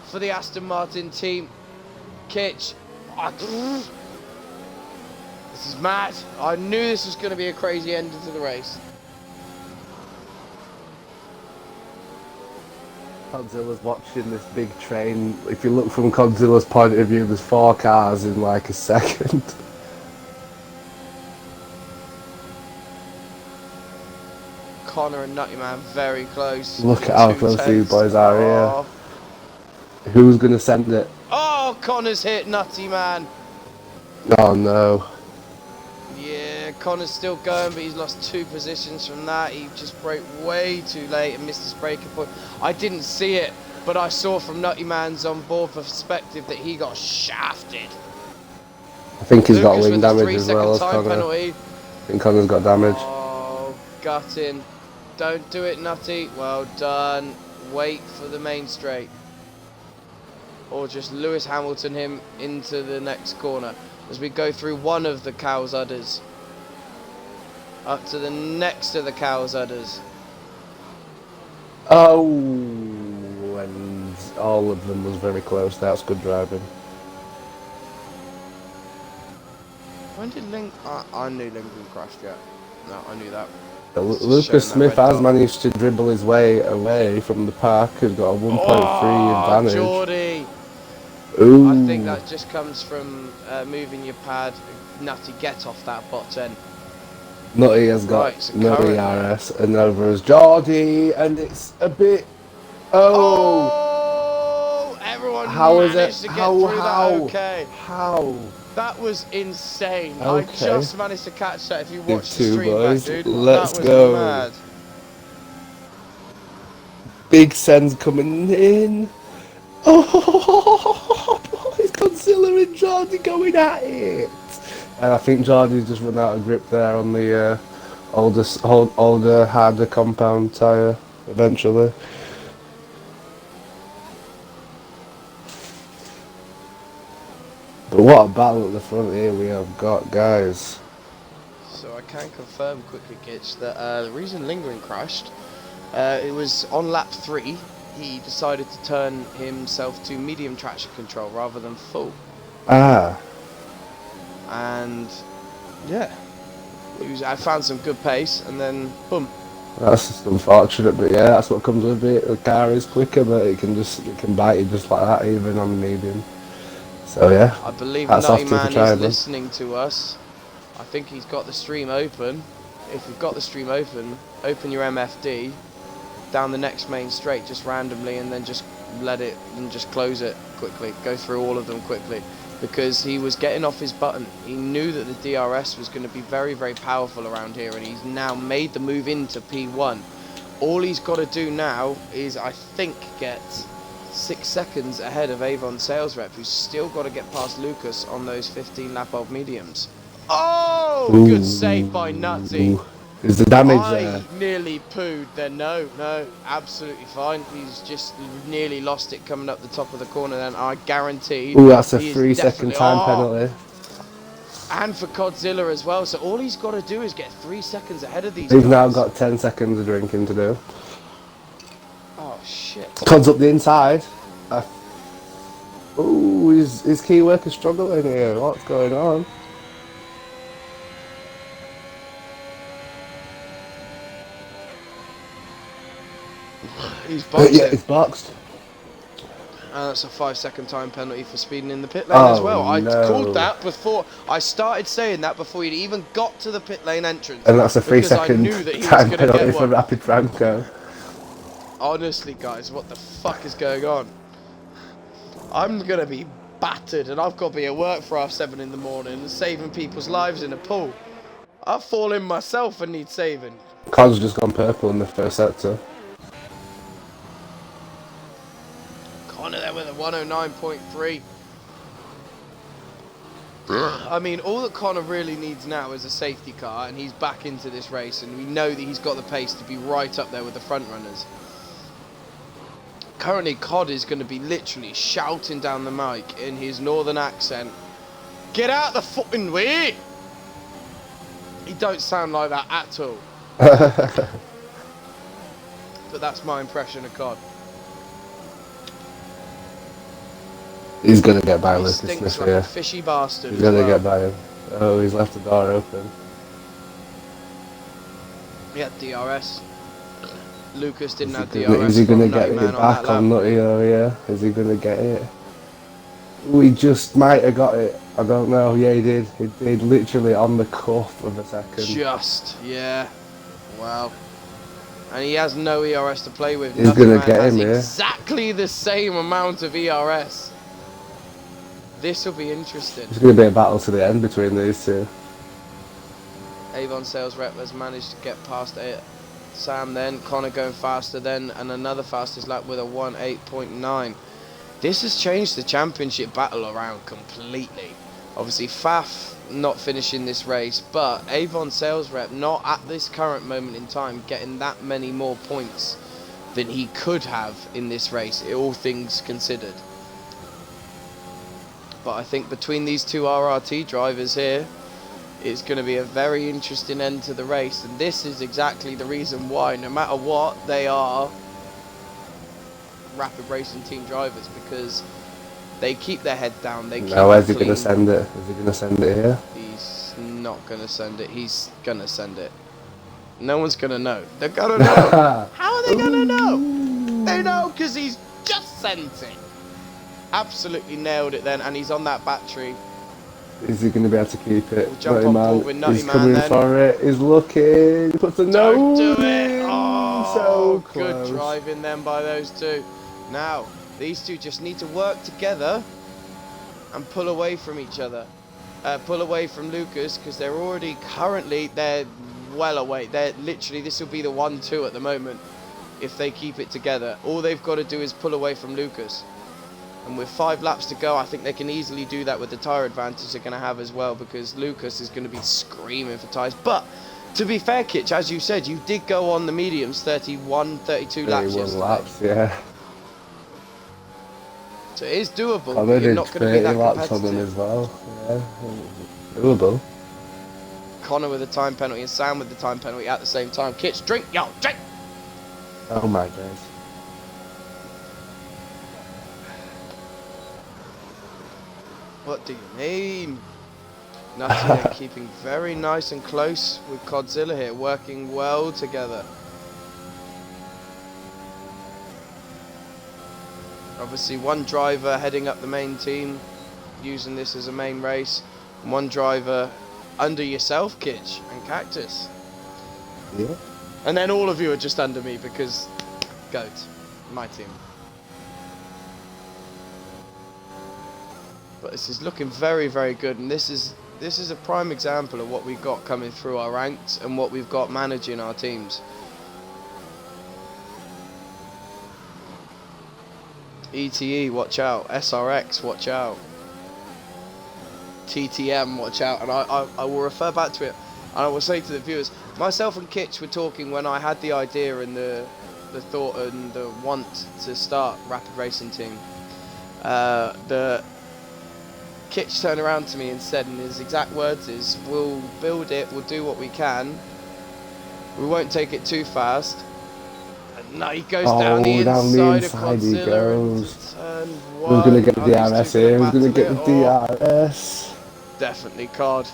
for the Aston Martin team. Kitch. This is mad. I knew this was going to be a crazy end to the race. Godzilla's watching this big train. If you look from Godzilla's point of view, there's 4 cars in like a second. Connor and Nutty Man very close. Look at how close these boys are here. Who's going to send it? Oh, Connor's hit Nutty Man. Oh no. Yeah, Connor's still going, but he's lost 2 positions from that. He just broke way too late and missed his braking point. I didn't see it, but I saw from Nutty Man's on board perspective that he got shafted. I think he's got Lucas wing with a damage as 3-second well as time Connor. penalty. I think Connor's got damage. Oh, gutting. Don't do it, Nutty. Well done. Wait for the main straight. Or just Lewis Hamilton him into the next corner as we go through one of the cow's udders. Up to the next of the cow's udders. Oh, and all of them was very close. That's good driving. When did I knew Lincoln crashed, yeah. No, I knew that. Lucas Smith has managed to dribble his way away from the pack. He's got a 1.3 advantage. Geordie. Ooh. I think that just comes from moving your pad. Nutty, get off that bottom. Nutty has got Right, so Nutty currently- RS, and over is Geordie, and it's a bit. Oh, Oh! Everyone how is managed it? to get through that okay. How? That was insane. I Okay. just managed to catch that if you You watched the two stream boys, back, dude. let's that was go. mad. Big Sen's coming in. Oh, boys, Godzilla and Geordie going at it. And I think Geordie's just run out of grip there on the older, harder compound tyre eventually. But what a battle at the front here we have got, guys. So I can confirm quickly, Kitch, that the reason Lingering crashed, it was on lap 3. He decided to turn himself to medium traction control rather than full. Ah, And yeah, I found some good pace, and then boom. that's just unfortunate, but yeah, that's what comes with it. The car is quicker, but it can bite you just like that, even on medium. So yeah, I believe hats off Nutty to you for Man is trying, man. listening to us. I think he's got the stream open. If you've got the stream open, open your MFD down the next main straight just randomly, and then just let it and just close it quickly. Go through all of them quickly, because he was getting off his button. He knew that the DRS was going to be very, very powerful around here, and he's now made the move into P1. All he's got to do now is, I think, get 6 seconds ahead of Avon Sales Rep, who's still got to get past Lucas on those 15 lap old mediums. Oh, Ooh. good save by Nutty. Is the damage I there? nearly pooed then. No, absolutely fine. He's just nearly lost it coming up the top of the corner then. I guarantee. Ooh, that's a he is 3 second definitely- time oh, penalty. And for Godzilla as well. So all he's got to do is get 3 seconds ahead of these He's guys. now got 10 seconds of drinking to do. Oh, shit. Cod's up the inside. Ooh, his key worker's struggling here. What's going on? He's boxed Yeah, it. it's boxed. And that's a 5 second time penalty for speeding in the pit lane as well. I no. called that before. I started saying that before he'd even got to the pit lane entrance. And that's a 3 because I second knew that he was time gonna penalty get for one. Rapid Franco. Honestly, guys, what the fuck is going on? I'm gonna be battered, and I've got to be at work for 7:30 in the morning, saving people's lives in a pool. I've fallen myself and need saving. Cod's just gone purple in the first sector. Connor there with a 109.3. I mean, all that Connor really needs now is a safety car, and he's back into this race, and we know that he's got the pace to be right up there with the front runners. Currently, Cod is going to be literally shouting down the mic in his northern accent, "Get out the fucking way!" He don't sound like that at all. But that's my impression of Cod. He's gonna get by He Lucas stinks Smith like a here. fishy bastard. He's as gonna well. get by him. Oh, he's left the door open. Yeah, DRS. Lucas didn't have Is DRS. he gonna from get Nutty it Man back that on lap. Nutty though, yeah? Is he gonna get it? We just might have got it. I don't know. Yeah, he did. He did literally on the cuff of a second. Just, yeah. Wow. And he has no ERS to play with. He's Nutty gonna Man get has him, yeah. exactly the same amount of ERS. This will be interesting. It's gonna be a battle to the end between these two. Avon Sales Rep has managed to get past it. Sam then, Connor going faster then, and another fastest lap with a 1:08.9. This has changed the championship battle around completely. Obviously, Faf not finishing this race, but Avon Sales Rep not at this current moment in time getting that many more points than he could have in this race, all things considered. But I think between these two RRT drivers here, it's going to be a very interesting end to the race, and this is exactly the reason why, no matter what, they are Rapid Racing Team drivers, because they keep their head down. They keep Now where's he clean. gonna send it? Is he gonna send it here? He's not going to send it. He's going to send it. No one's going to know. They're going to know. How are they going to know? They know because he's just sent it. Absolutely nailed it then, and he's on that battery. Is he gonna be able to keep it? We'll jump Nutty on Man. board with Nutty He's Man coming then. for it. He's looking. He puts a Don't nose do it! in. Oh, So good close. driving then by those two. Now, these two just need to work together and pull away from each other. Pull away from Lucas, because they're already currently, they're well away. They're literally, this will be the 1-2 at the moment if they keep it together. All they've got to do is pull away from Lucas. And with 5 laps to go, I think they can easily do that with the tyre advantage they're going to have as well, because Lucas is going to be screaming for tyres. But, to be fair, Kitch, as you said, you did go on the mediums 31, 32 laps 31 yesterday. laps, yeah. So it is doable. I You're did not going to be 30 that laps on them competitive. as well. Yeah, doable. Connor with the time penalty and Sam with the time penalty at the same time. Kitch, drink, yo, drink! Oh my days. What do you mean? Nothing. Keeping very nice and close with Godzilla here, working well together. Obviously, one driver heading up the main team, using this as a main race. One driver under yourself, Kitch, and Cactus. Yeah. And then all of you are just under me because GOAT, my team. But this is looking very, very good, and this is a prime example of what we've got coming through our ranks and what we've got managing our teams. ETE, watch out. SRX, watch out. TTM, watch out. And I will refer back to it, and I will say to the viewers, myself and Kitch were talking when I had the idea and the thought and the want to start Rapid Racing Team. The Kitch turned around to me and said, in his exact words is, we'll build it, we'll do what we can, we won't take it too fast. And now he goes down the inside of Godzilla into turn 1. Who's going to get the These DRS two here? gonna Who's going to get battle the it. Oh, DRS? definitely COD.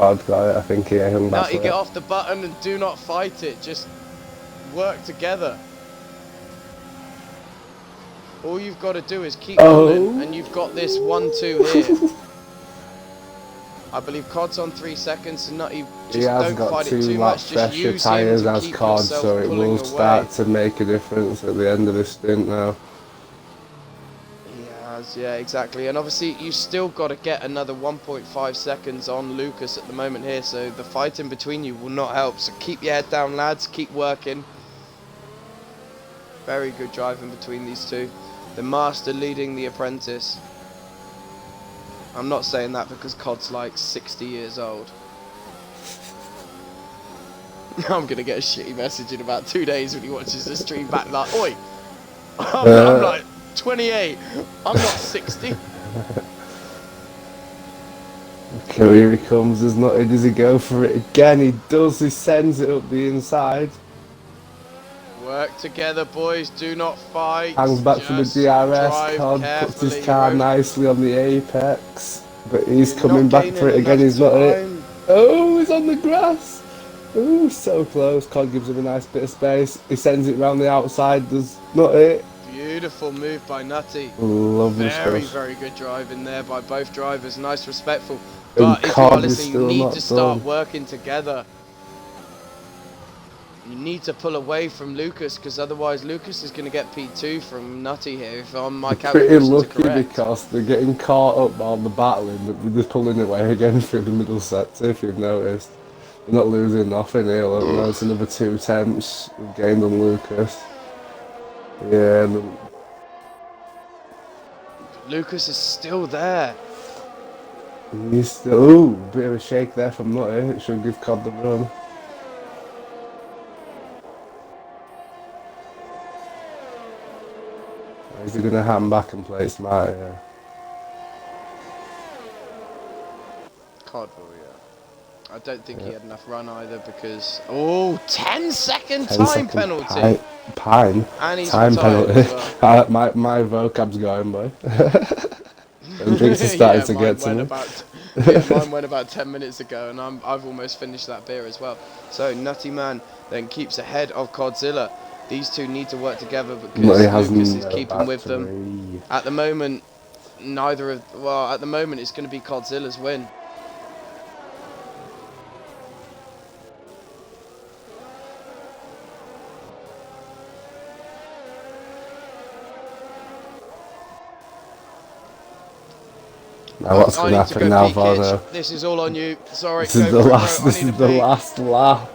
I've got it, I think, yeah. Now you get off the button and do not fight it, just work together. All you've got to do is keep running, and you've got this 1-2 here. I believe COD's on 3 seconds, and Nutty, just don't fight it too much, just use tyres him to as keep COD, yourself so it pulling will away. start to make a difference at the end of the stint now. Yeah, exactly. And obviously, you still got to get another 1.5 seconds on Lucas at the moment here, so the fight in between you will not help. So keep your head down, lads. Keep working. Very good driving between these two. The master leading the apprentice. I'm not saying that because COD's like 60 years old. I'm going to get a shitty message in about 2 days when he watches the stream back like, oi, I'm like 28, I'm not 60. Okay, here he comes, does he go for it again? He does, he sends it up the inside. Work together, boys, do not fight. Hangs back from the DRS, COD puts his car nicely on the apex. But he's coming back for it again, he's not it. Oh, he's on the grass! Oh, so close. COD gives him a nice bit of space. He sends it round the outside, does not it. Beautiful move by Nutty. Lovely very, stuff. very good driving there by both drivers. Nice, respectful. And But if you are COD is listening, you still need not to start done. working together. You need to pull away from Lucas, because otherwise Lucas is going to get P2 from Nutty here, if my Pretty calculations are lucky correct. because they're getting caught up on the battling, but they're just pulling away again through the middle sector, if you've noticed. They're not losing nothing here, look, no, it's another 2 attempts gained on Lucas. Yeah, Lucas is still there. he's still, ooh, bit of a shake there from Nutty, it should give COD the run. Is he going to hand back and play smart, yeah. COD, yeah. I don't think he had enough run either because... Oh, 10-second time penalty. And he's time retired penalty. as well. my vocab's going, boy. And drinks are starting to get to me. Mine went about 10 minutes ago, and I've almost finished that beer as well. So Nutty Man then keeps ahead of Codzilla. These two need to work together because Lucas is keeping with them. At the moment, at the moment it's going to be Codzilla's win. Now what's going to happen now, Paulo? This is all on you. Sorry. This is the last lap.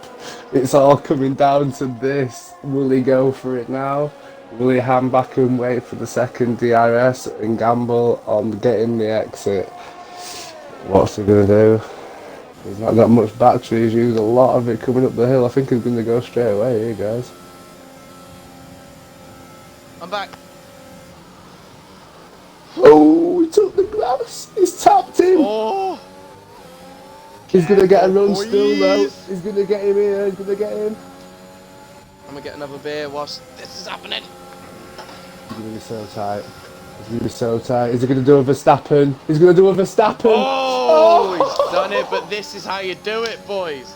It's all coming down to this. Will he go for it now? Will he hand back and wait for the second DRS and gamble on getting the exit? What's he going to do? He's not got much battery. He's used a lot of it coming up the hill. I think he's going to go straight away here, guys. I'm back. Oh, he took the grass. He's tapped him. Oh. He's going to get a run boys. still, though. He's going to get him here. He's going to get him. I'm going to get another beer whilst this is happening. He's going to be so tight. He's going to be so tight. Is he going to do a Verstappen? He's going to do a Verstappen. Oh, he's done it, but this is how you do it, boys.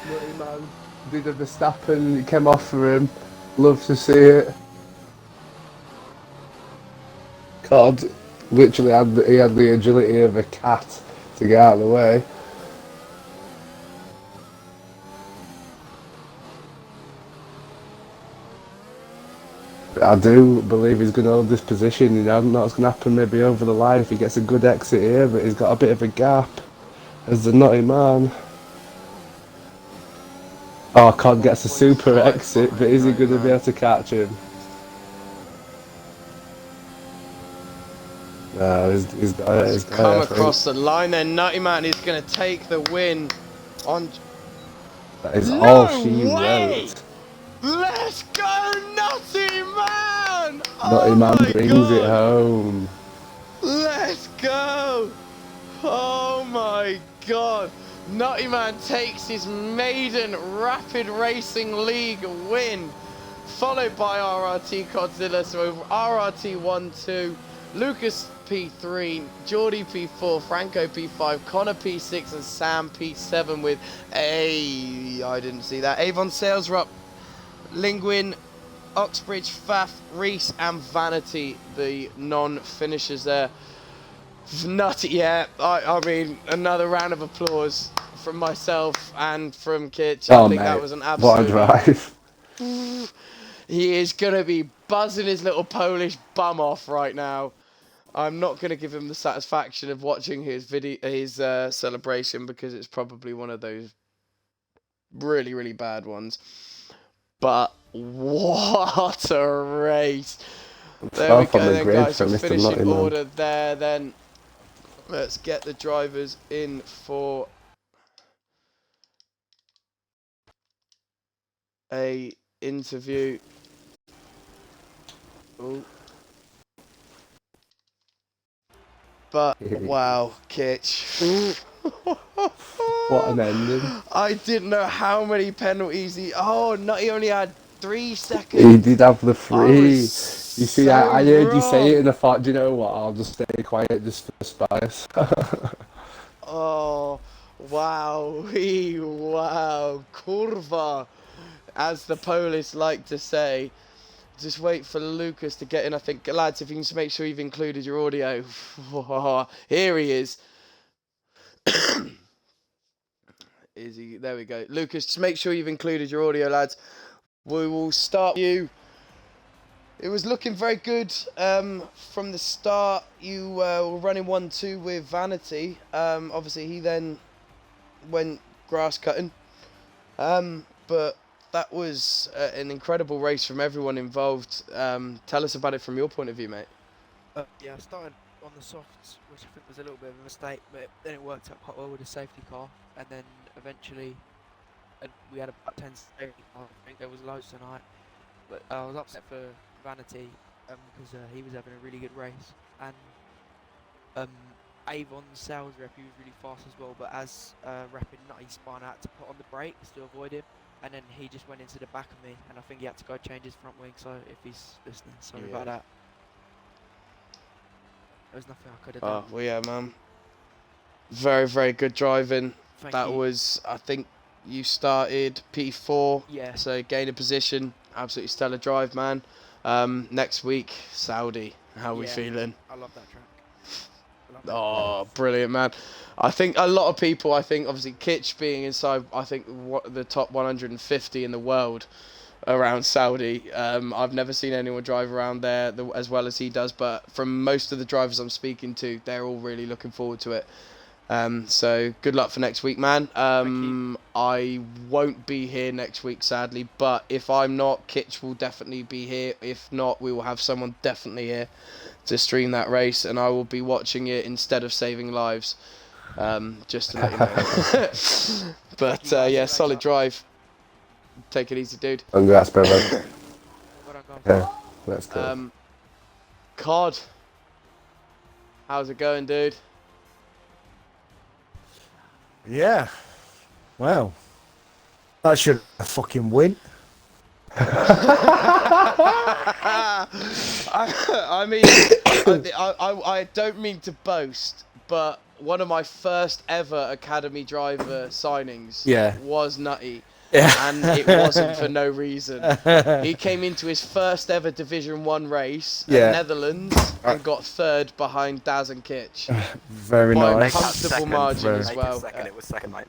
Nutty man did a Verstappen. It came off for him. Love to see it. God, literally he had the agility of a cat to get out of the way. I do believe he's going to hold this position. I don't know what's going to happen maybe over the line if he gets a good exit here, but he's got a bit of a gap as the nutty man. Oh, Con gets a super 1.5 exit, but behind is he Nutty going to be Man. able to catch him? No, he's got it. He's He's got come it, I think. across the line there. Nutty Man is going to take the win on... That is all No she way! wrote. Let's go, Nutty Man! Nutty Oh Man my brings it god! home. Let's go! Oh my god! Nutty Man takes his maiden Rapid Racing League win, followed by RRT Godzilla. So RRT 1-2, Lucas P3, Geordie P4, Franco P5, Connor P6, and Sam P7 with I didn't see that. Avon Sales were up. Linguin, Oxbridge, Faf, Reese, and Vanity, the non-finishers there. Nutty, yeah. I mean, another round of applause from myself and from Kitch. I Oh, think mate, that was an what a absolute. drive. He is gonna be buzzing his little Polish bum off right now. I'm not gonna give him the satisfaction of watching his celebration because it's probably one of those really, really bad ones. But what a race! There we 12th on go the then, grid guys. for So Mr. finishing Nutty Man. order there then. Let's get the drivers in for a interview. Ooh. But wow, Kitch. What an ending. I didn't know how many penalties he. Oh, Nutty only had 3 seconds. He did have the I free. You was see, so I heard you say it wrong. and I thought, do you know what, I'll just stay quiet just for spice. Oh, wow. Wow. Kurwa, as the Polish like to say. Just wait for Lucas to get in. I think, lads, if you can just make sure you've included your audio. Here he is. Is he? There we go. Lucas, just make sure you've included your audio, lads. We will start you. It was looking very good from the start. You were running 1-2 with Vanity. Obviously, he then went grass cutting. But that was an incredible race from everyone involved. Tell us about it from your point of view, mate. Yeah, I started on the softs, which I think was a little bit of a mistake, but then it worked out quite well with the safety car. And then eventually, we had about 10 safety cars. I think there was loads tonight. But I was upset for Vanity because he was having a really good race. And Avon's sales rep, he was really fast as well. But as Rapid Nutty spun out to put on the brakes to avoid him. And then he just went into the back of me, and I think he had to go change his front wing. So if he's listening, sorry about that. There was nothing I could have done. Oh, well, yeah, man. Very, very good driving. Thank That you. was, I think, you started P4. Yeah. So gain a position. Absolutely stellar drive, man. Next week, Saudi. How are we Yeah. feeling? I love that track. I love that Oh, brilliant, man. I think a lot of people, obviously Kitch being inside, the top 150 in the world around Saudi. I've never seen anyone drive around there as well as he does, but from most of the drivers I'm speaking to, they're all really looking forward to it. So good luck for next week, man. I won't be here next week, sadly, but if I'm not, Kitch will definitely be here. If not, we will have someone definitely here to stream that race, and I will be watching it instead of saving lives. Just to let you know. But yeah, solid drive. Take it easy, dude. Congrats, brother. Well done, guys. Yeah, let's go. Cod, how's it going, dude? Yeah. Well, that should a fucking win. I mean, I don't mean to boast, but one of my first ever Academy driver signings Yeah. was Nutty. and it wasn't for no reason. He came into his first ever Division 1 race Yeah. in Netherlands and got third behind Daz and Kitch. Very By a nice. comfortable margin as Make well. it second, it was second, mate.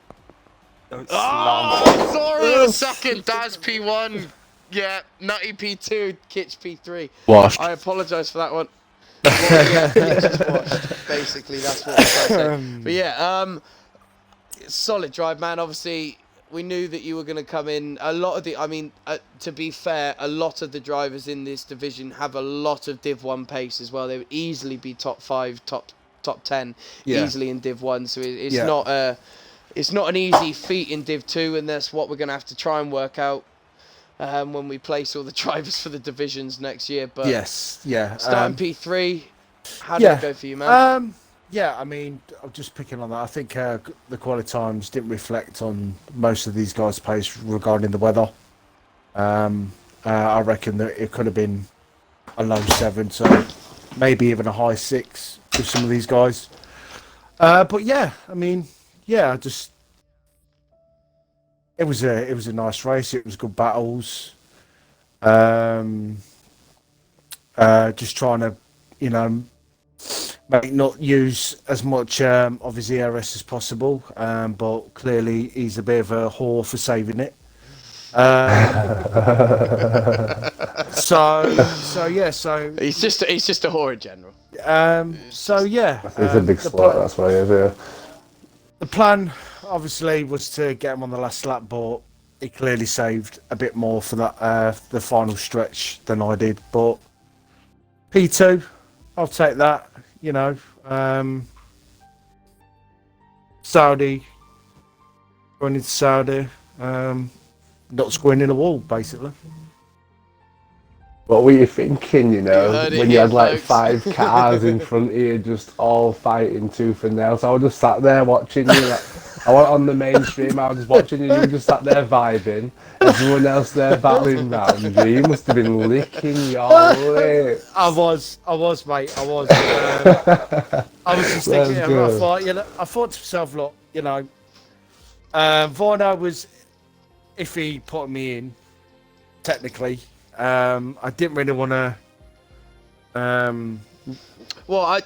Don't Oh, slander. sorry, second, Daz P1. Yeah, Nutty P2, Kitch P3. Washed. I apologise for that one. Well, yeah, Kitch is washed. Basically, that's what we're trying to say. But yeah, solid drive, man. Obviously, we knew that you were going to come in. A lot of the, I mean, to be fair, a lot of the drivers in this division have a lot of Div 1 pace as well. They would easily be top 5, top 10, easily in Div 1. So it's it's not an easy feat in Div 2, and that's what we're going to have to try and work out when we place all the drivers for the divisions next year. But Yes, yeah. starting P3, how did it go for you, man? Yeah, I mean, I'm just picking on that. I think the quality times didn't reflect on most of these guys' pace regarding the weather. I reckon that it could have been a low 7, so maybe even a high 6 with some of these guys. But yeah, I mean, yeah, just it was a nice race. It was good battles. Just trying to, not use as much of his ERS as possible, but clearly he's a bit of a whore for saving it. So He's just a whore in general. He's a big slut, that's why he is here. The plan obviously was to get him on the last lap, but he clearly saved a bit more for that the final stretch than I did. But P2, I'll take that. Saudi, going into Saudi, not squinting in a wall, basically. What were you thinking, heard it when you here, had like folks. 5 cars in front of you just all fighting tooth and nail? So I was just sat there watching you. I went on the mainstream, I was just watching you, you were just sat there vibing. Everyone else there battling round you. You must have been licking your lips. I was, mate. I was. I was just thinking. I thought to myself, look, Vorno was iffy putting me in. Technically, I didn't really want to. Well,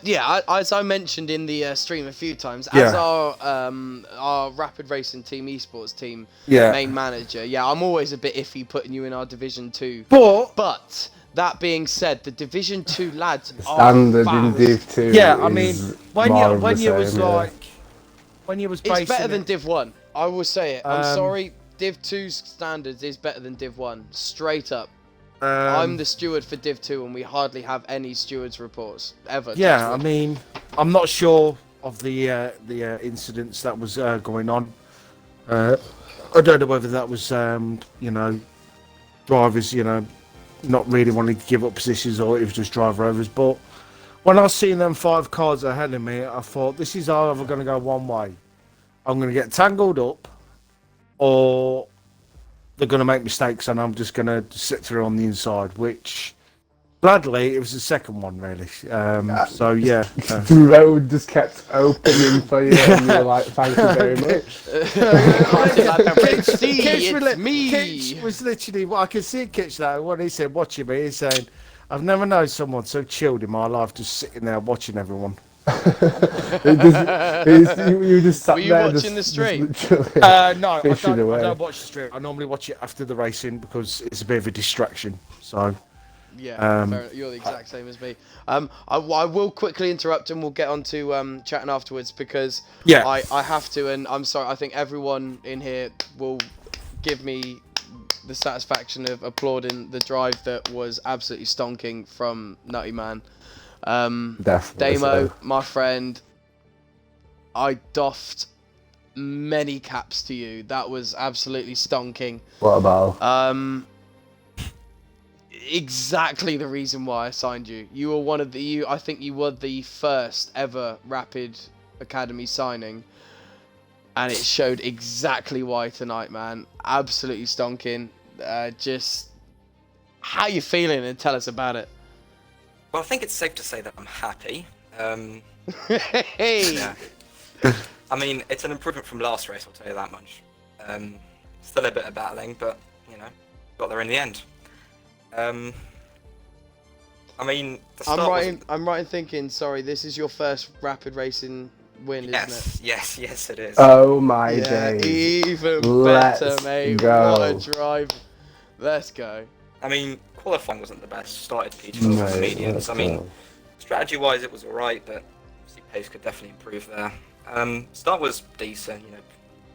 as I mentioned in the stream a few times, as our Rapid Racing Team Esports team main manager, I'm always a bit iffy putting you in our Division 2. But that being said, the Division 2 lads are Standard fast. in Div 2. Yeah, I mean, when you was It's basing better than it, Div 1. I will say it. I'm sorry, Div 2's standards is better than Div 1. Straight up. I'm the steward for Div 2 and we hardly have any stewards reports ever. Yeah, I mean, I'm not sure of the incidents that was going on. I don't know whether that was drivers not really wanting to give up positions or it was just driver overs. But when I seen them 5 cars ahead of me, I thought this is either going to go one way. I'm going to get tangled up, or they're going to make mistakes and I'm just going to sit through on the inside, which gladly it was the second one, really. So yeah, The road just kept opening for you and you were like, thank you very much. It's me. Kitch was literally, I could see Kitch that when he said watching me, he's saying, I've never known someone so chilled in my life, just sitting there watching everyone. You just sat Were you there watching the stream? No, I away. don't watch the stream. I normally watch it after the racing because it's a bit of a distraction. So yeah, you're the exact same as me. I will quickly interrupt and we'll get on to chatting afterwards because I have to, and I'm sorry, I think everyone in here will give me the satisfaction of applauding the drive that was absolutely stonking from Nutty Man. Definitely Damo, so. my friend, I doffed many caps to you. That was absolutely stonking. What about? Exactly the reason why I signed you. You were I think you were the first ever Rapid Academy signing, and it showed exactly why tonight, man. Absolutely stonking. Just how you feeling, and tell us about it. Well, I think it's safe to say that I'm happy. Hey. Yeah. I mean, it's an improvement from last race, I'll tell you that much. Still a bit of battling, but got there in the end. I mean, the start I'm right in thinking. Sorry, this is your first rapid racing win, isn't it? Yes, it is. Oh my Yeah, days. even Let's better, mate. go. What a drive. Let's go. I mean, qualifying wasn't the best. Started P12 on the Mate, mediums. let's I mean, go. strategy-wise, it was alright, but obviously pace could definitely improve there. Start was decent.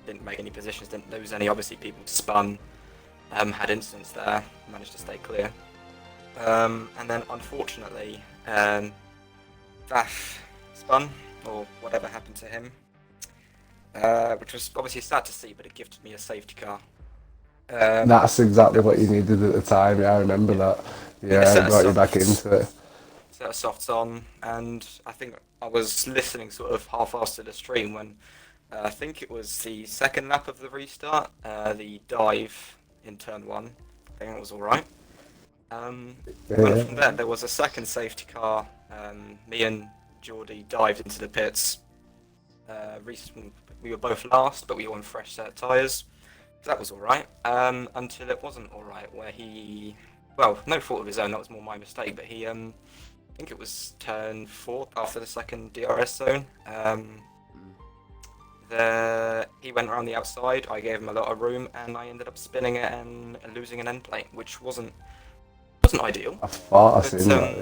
Didn't make any positions, didn't lose any. Obviously, people spun, had incidents there, managed to stay clear. And then, unfortunately, Vaff spun, or whatever happened to him, which was obviously sad to see, but it gifted me a safety car. That's exactly what you needed at the time. Yeah, I remember that. Yeah, set I of got you back softs. into it. Set of softs on, and I think I was listening sort of half-assed to the stream when I think it was the second lap of the restart, the dive in turn 1. I think it was alright. And from there was a second safety car. Me and Geordie dived into the pits. We were both last, but we were on fresh set of tyres. That was alright. Until it wasn't alright, where he... Well, no fault of his own, that was more my mistake, but he... I think it was turn 4 after the second DRS zone. He went around the outside, I gave him a lot of room, and I ended up spinning it and losing an end plate, which wasn't ideal. I thought I seen that.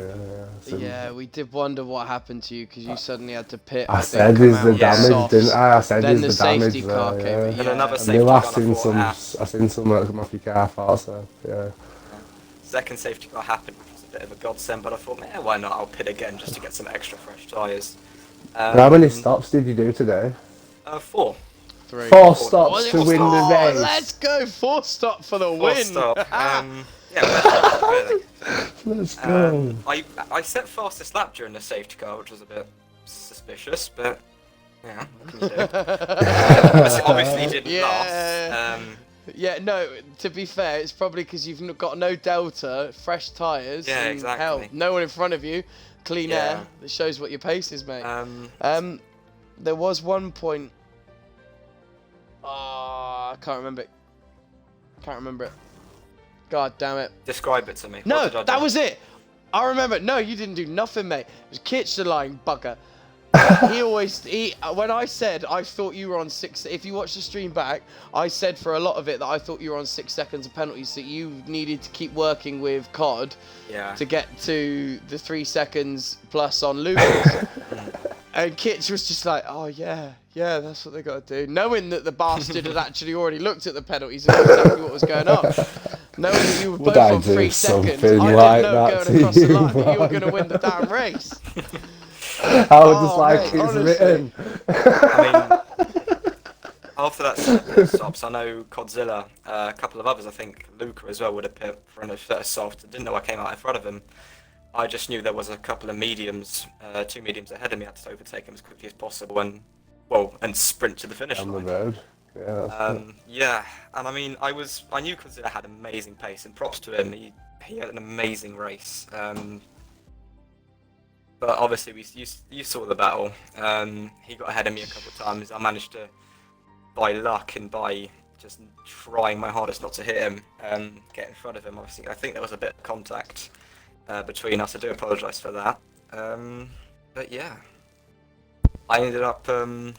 Yeah, Yeah, we did wonder what happened to you because you suddenly had to pit. I think, said come is out the with damage, softs. didn't I? I said Then is the the damage safety car there. came. Yeah. Yeah. And another I safety knew car, I and I seen thought, some. I seen some come off your car. I thought so. Yeah. second safety car happened, which was a bit of a godsend, but I thought, why not? I'll pit again just to get some extra fresh tyres. How many stops did you do today? 4. 3. 4 stops to win the race. Let's go! 4 stop for the 4 win. stop. Yeah, really. Let's go. I set fastest lap during the safety car, which was a bit suspicious, but yeah, what can you do? Obviously didn't last. Yeah, no, to be fair, it's probably because you've got no delta, fresh tyres, Yeah, and exactly. hell, no one in front of you, clean Yeah. air, that shows what your pace is, mate. Um, There was one point... I can't remember it. God damn it. Describe it to me. No, What did I do? that was it. I remember. No, you didn't do nothing, mate. It was Kitch the lying bugger. When I said I thought you were on 6, if you watch the stream back, I said for a lot of it that I thought you were on 6 seconds of penalties, that you needed to keep working with COD to get to the 3 seconds plus on Lucas. And Kitch was just like, oh yeah, that's what they got to do. Knowing that the bastard had actually already looked at the penalties and knew exactly what was going on. Knowing that you were both on 3 seconds, I didn't know going across the line that you were going to win the damn race. I was just like, mate, it's honestly. written. I mean, after that set of stops, I know Codzilla, a couple of others, I think Luca as well would have pit for a set of soft. I didn't know I came out in front of him. I just knew there was a couple of mediums, 2 mediums ahead of me. I had to overtake him as quickly as possible and sprint to the finish On the line. road. Yeah, that's it. Yeah, and I mean, I knew Codzilla had amazing pace, and props to him. He had an amazing race. But obviously, you saw the battle. He got ahead of me a couple of times. I managed to, by luck and by just trying my hardest not to hit him, get in front of him. Obviously, I think there was a bit of contact between us. I do apologise for that. But yeah, I ended up, in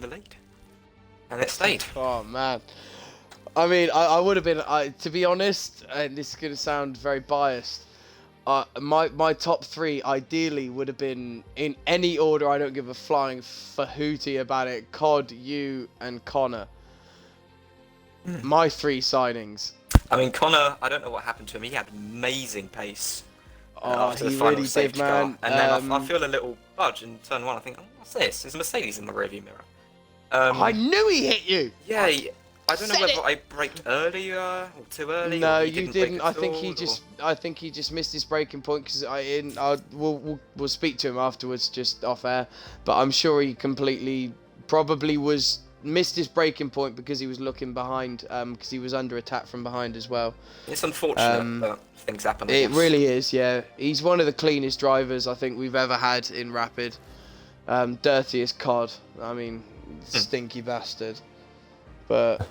the lead, and it stayed. Oh man. I mean, I would have been, to be honest, and this is going to sound very biased, my top 3 ideally would have been, in any order, I don't give a flying fahooty about it, COD, you, and Connor. My 3 signings. I mean, Connor, I don't know what happened to him. He had amazing pace after the He final really safety did, man. car. And then I feel a little budge in turn 1. I think, what's this? There's a Mercedes in the rearview mirror. I knew he hit you! Yeah, I don't know Said whether it. I braked earlier or too early. No, or he you brake didn't. at I think all, he just missed his breaking point because we'll speak to him afterwards, just off air. But I'm sure he completely probably missed his breaking point because he was looking behind, because he was under attack from behind as well. It's unfortunate, but things happen. I It guess. really is, yeah. He's one of the cleanest drivers I think we've ever had in Rapid. Dirtiest COD. I mean, stinky bastard. But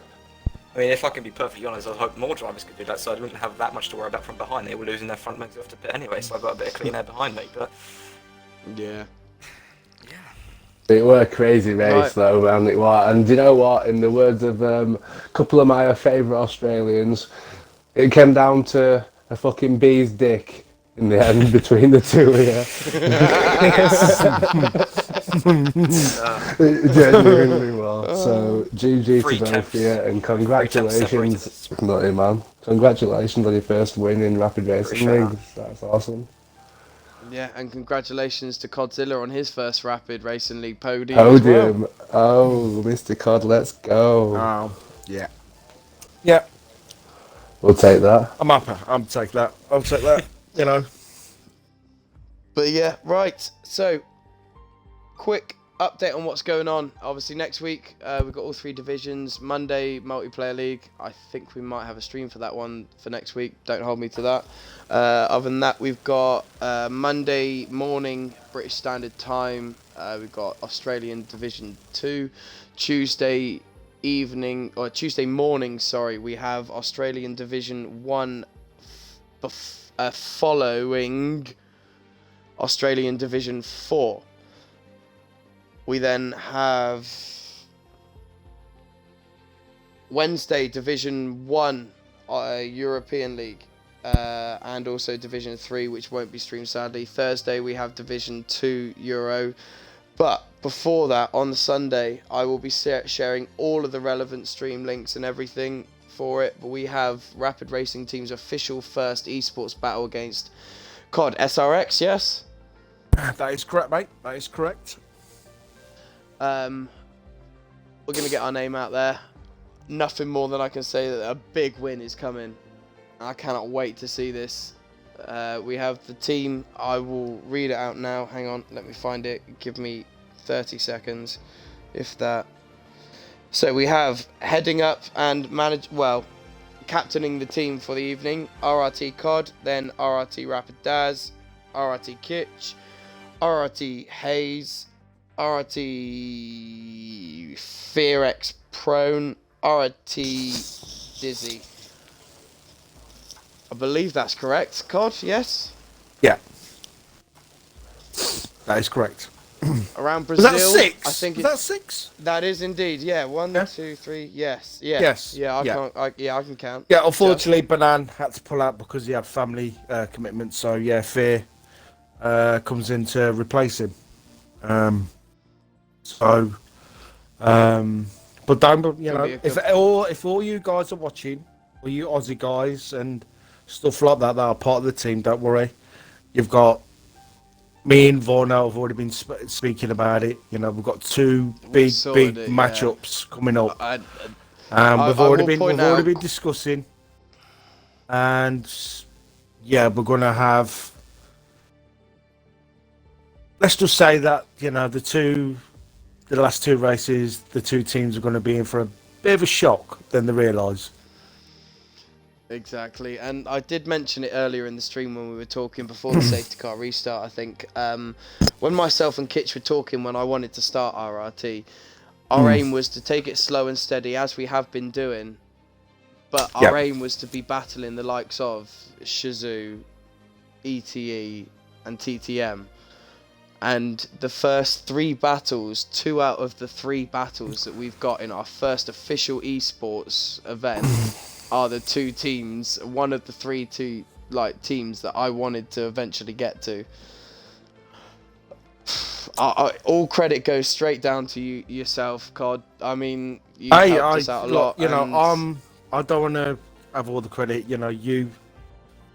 I mean, if I can be perfectly honest, I hope more drivers could do that, so I wouldn't have that much to worry about from behind. They were losing their front legs off to pit anyway, so I've got a bit of clean air behind me. But yeah, It were a crazy race Right. though, man. It was. And do you know what? In the words of a couple of my favourite Australians, it came down to a fucking bee's dick in the end between the two of you. It genuinely was. So GG Free to both temps. of you, and Free temps separated congratulations. us. Not man. Congratulations on your first win in Rapid Racing Appreciate League. That's awesome. yeah, and congratulations to Codzilla on his first Rapid Racing League podium. As well. Podium. Oh, Mr. Cod, let's go. Oh, yeah. Yeah, We'll take that. I'm happy. I'll take that. I'll take that. You know. But yeah, right. So, quick update on what's going on. Obviously, next week we've got all 3 divisions. Monday, multiplayer league. I think we might have a stream for that one for next week. Don't hold me to that. Other than that, we've got Monday morning British Standard Time. We've got Australian Division 2. Tuesday evening or Tuesday morning, sorry, we have Australian Division 1 following Australian Division 4. We then have Wednesday Division 1 European League and also Division 3, which won't be streamed sadly. Thursday we have Division 2 Euro. But before that, on the Sunday, I will be sharing all of the relevant stream links and everything for it. But we have Rapid Racing Team's official first esports battle against COD SRX, yes? That is correct, mate. That is correct. We're going to get our name out there. Nothing more than I can say that a big win is coming. I cannot wait to see this. We have the team. I will read it out now. Hang on, let me find it. Give me 30 seconds, if that. So we have heading up and captaining the team for the evening, RRT COD, then RRT Rapid Daz, RRT Kitch, RRT Hayes, RRT Fearex Prone, RRT Dizzy. I believe that's correct. COD, yes? Yeah. That is correct. Around Was Brazil. that 6? I think Was that 6? that is indeed, yeah. 1, Yeah. 2, 3, yes. Yeah. Yes, Yeah, I yeah. can't I can count. Yeah, unfortunately, Banan had to pull out because he had family commitments. So, yeah, Fear comes in to replace him. But don't, you know, if all you guys are watching, all you Aussie guys and stuff like that are part of the team, don't worry. You've got me and Vorno have already been speaking about it. You know, we've got 2 big sorted it, yeah. matchups coming up. I We've will already point been out- discussing, and yeah, we're gonna have. Let's just say that, you know, the last 2 races, the 2 teams are going to be in for a bit of a shock than they realise. Exactly, and I did mention it earlier in the stream when we were talking before the safety car restart. I think when myself and Kitch were talking when I wanted to start RRT, our aim was to take it slow and steady as we have been doing, but our aim was to be battling the likes of Shazoo, ETE, and TTM. And the first 3 battles, 2 out of the 3 battles that we've got in our first official esports event are the 2 teams, one of the 3 teams that I wanted to eventually get to. All credit goes straight down to you yourself, COD. I mean, you helped us out a lot. You know, and I don't want to have all the credit. You know, you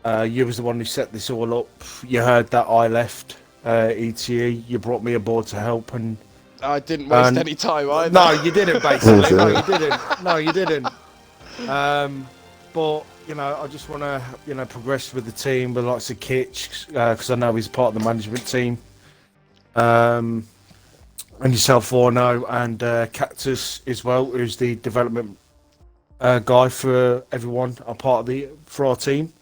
was the one who set this all up. You heard that I left ETE. You brought me aboard to help, and I didn't waste any time either. no, you didn't. Basically, no, you didn't. No, you didn't. But you know, I just want to, you know, progress with the team, with lots of Kitch, because I know he's part of the management team. And yourself, Orno, and Cactus as well, who's the development guy for everyone, for our team.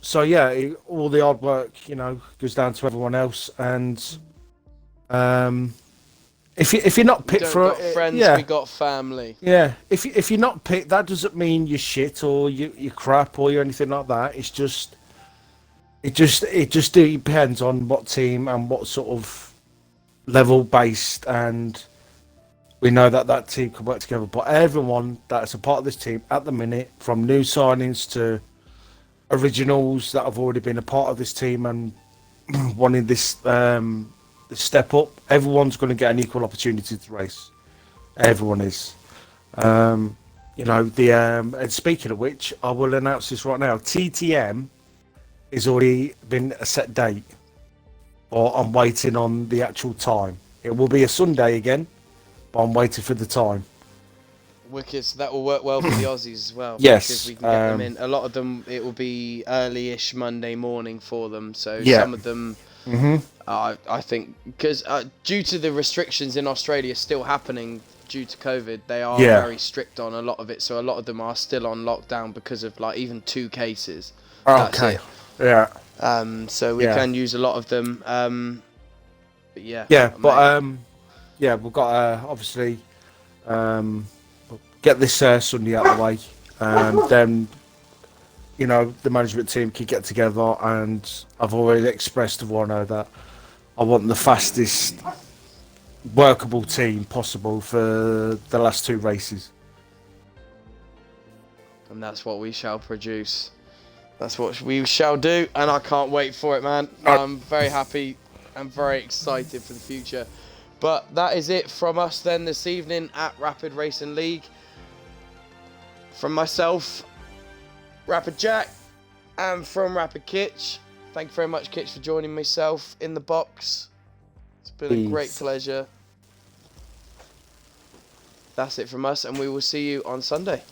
So yeah, all the hard work, you know, goes down to everyone else, and if you're not We picked don't for got friends, yeah. we got family. Yeah, if you're not picked, that doesn't mean you're shit or you're crap or you're anything like that. It just depends on what team and what sort of level based, and we know that team can work together. But everyone that's a part of this team at the minute, from new signings to originals that have already been a part of this team and wanting this step up, everyone's going to get an equal opportunity to race. Everyone is. And speaking of which, I will announce this right now. TTM has already been a set date, or I'm waiting on the actual time. It will be a Sunday again, but I'm waiting for the time. Wicked, so that will work well for the Aussies as well. Yes, Because we can get them in. A lot of them, it will be early-ish Monday morning for them. So Yeah. some of them, I think, because due to the restrictions in Australia still happening due to COVID, they are very strict on a lot of it. So a lot of them are still on lockdown because of like even 2 cases. That's Okay. it. Yeah. So we can use a lot of them. But yeah. Yeah, but mate. we've got obviously get this Sunday out of the way, and then the management team can get together. And I've already expressed to Warno that I want the fastest workable team possible for the last 2 races. And that's what we shall produce. That's what we shall do, and I can't wait for it, man. I'm very happy and very excited for the future. But that is it from us then this evening at Rapid Racing League. From myself, Rapid Jack, and from Rapid Kitch. Thank you very much, Kitch, for joining myself in the box. It's been a great pleasure. That's it from us, and we will see you on Sunday.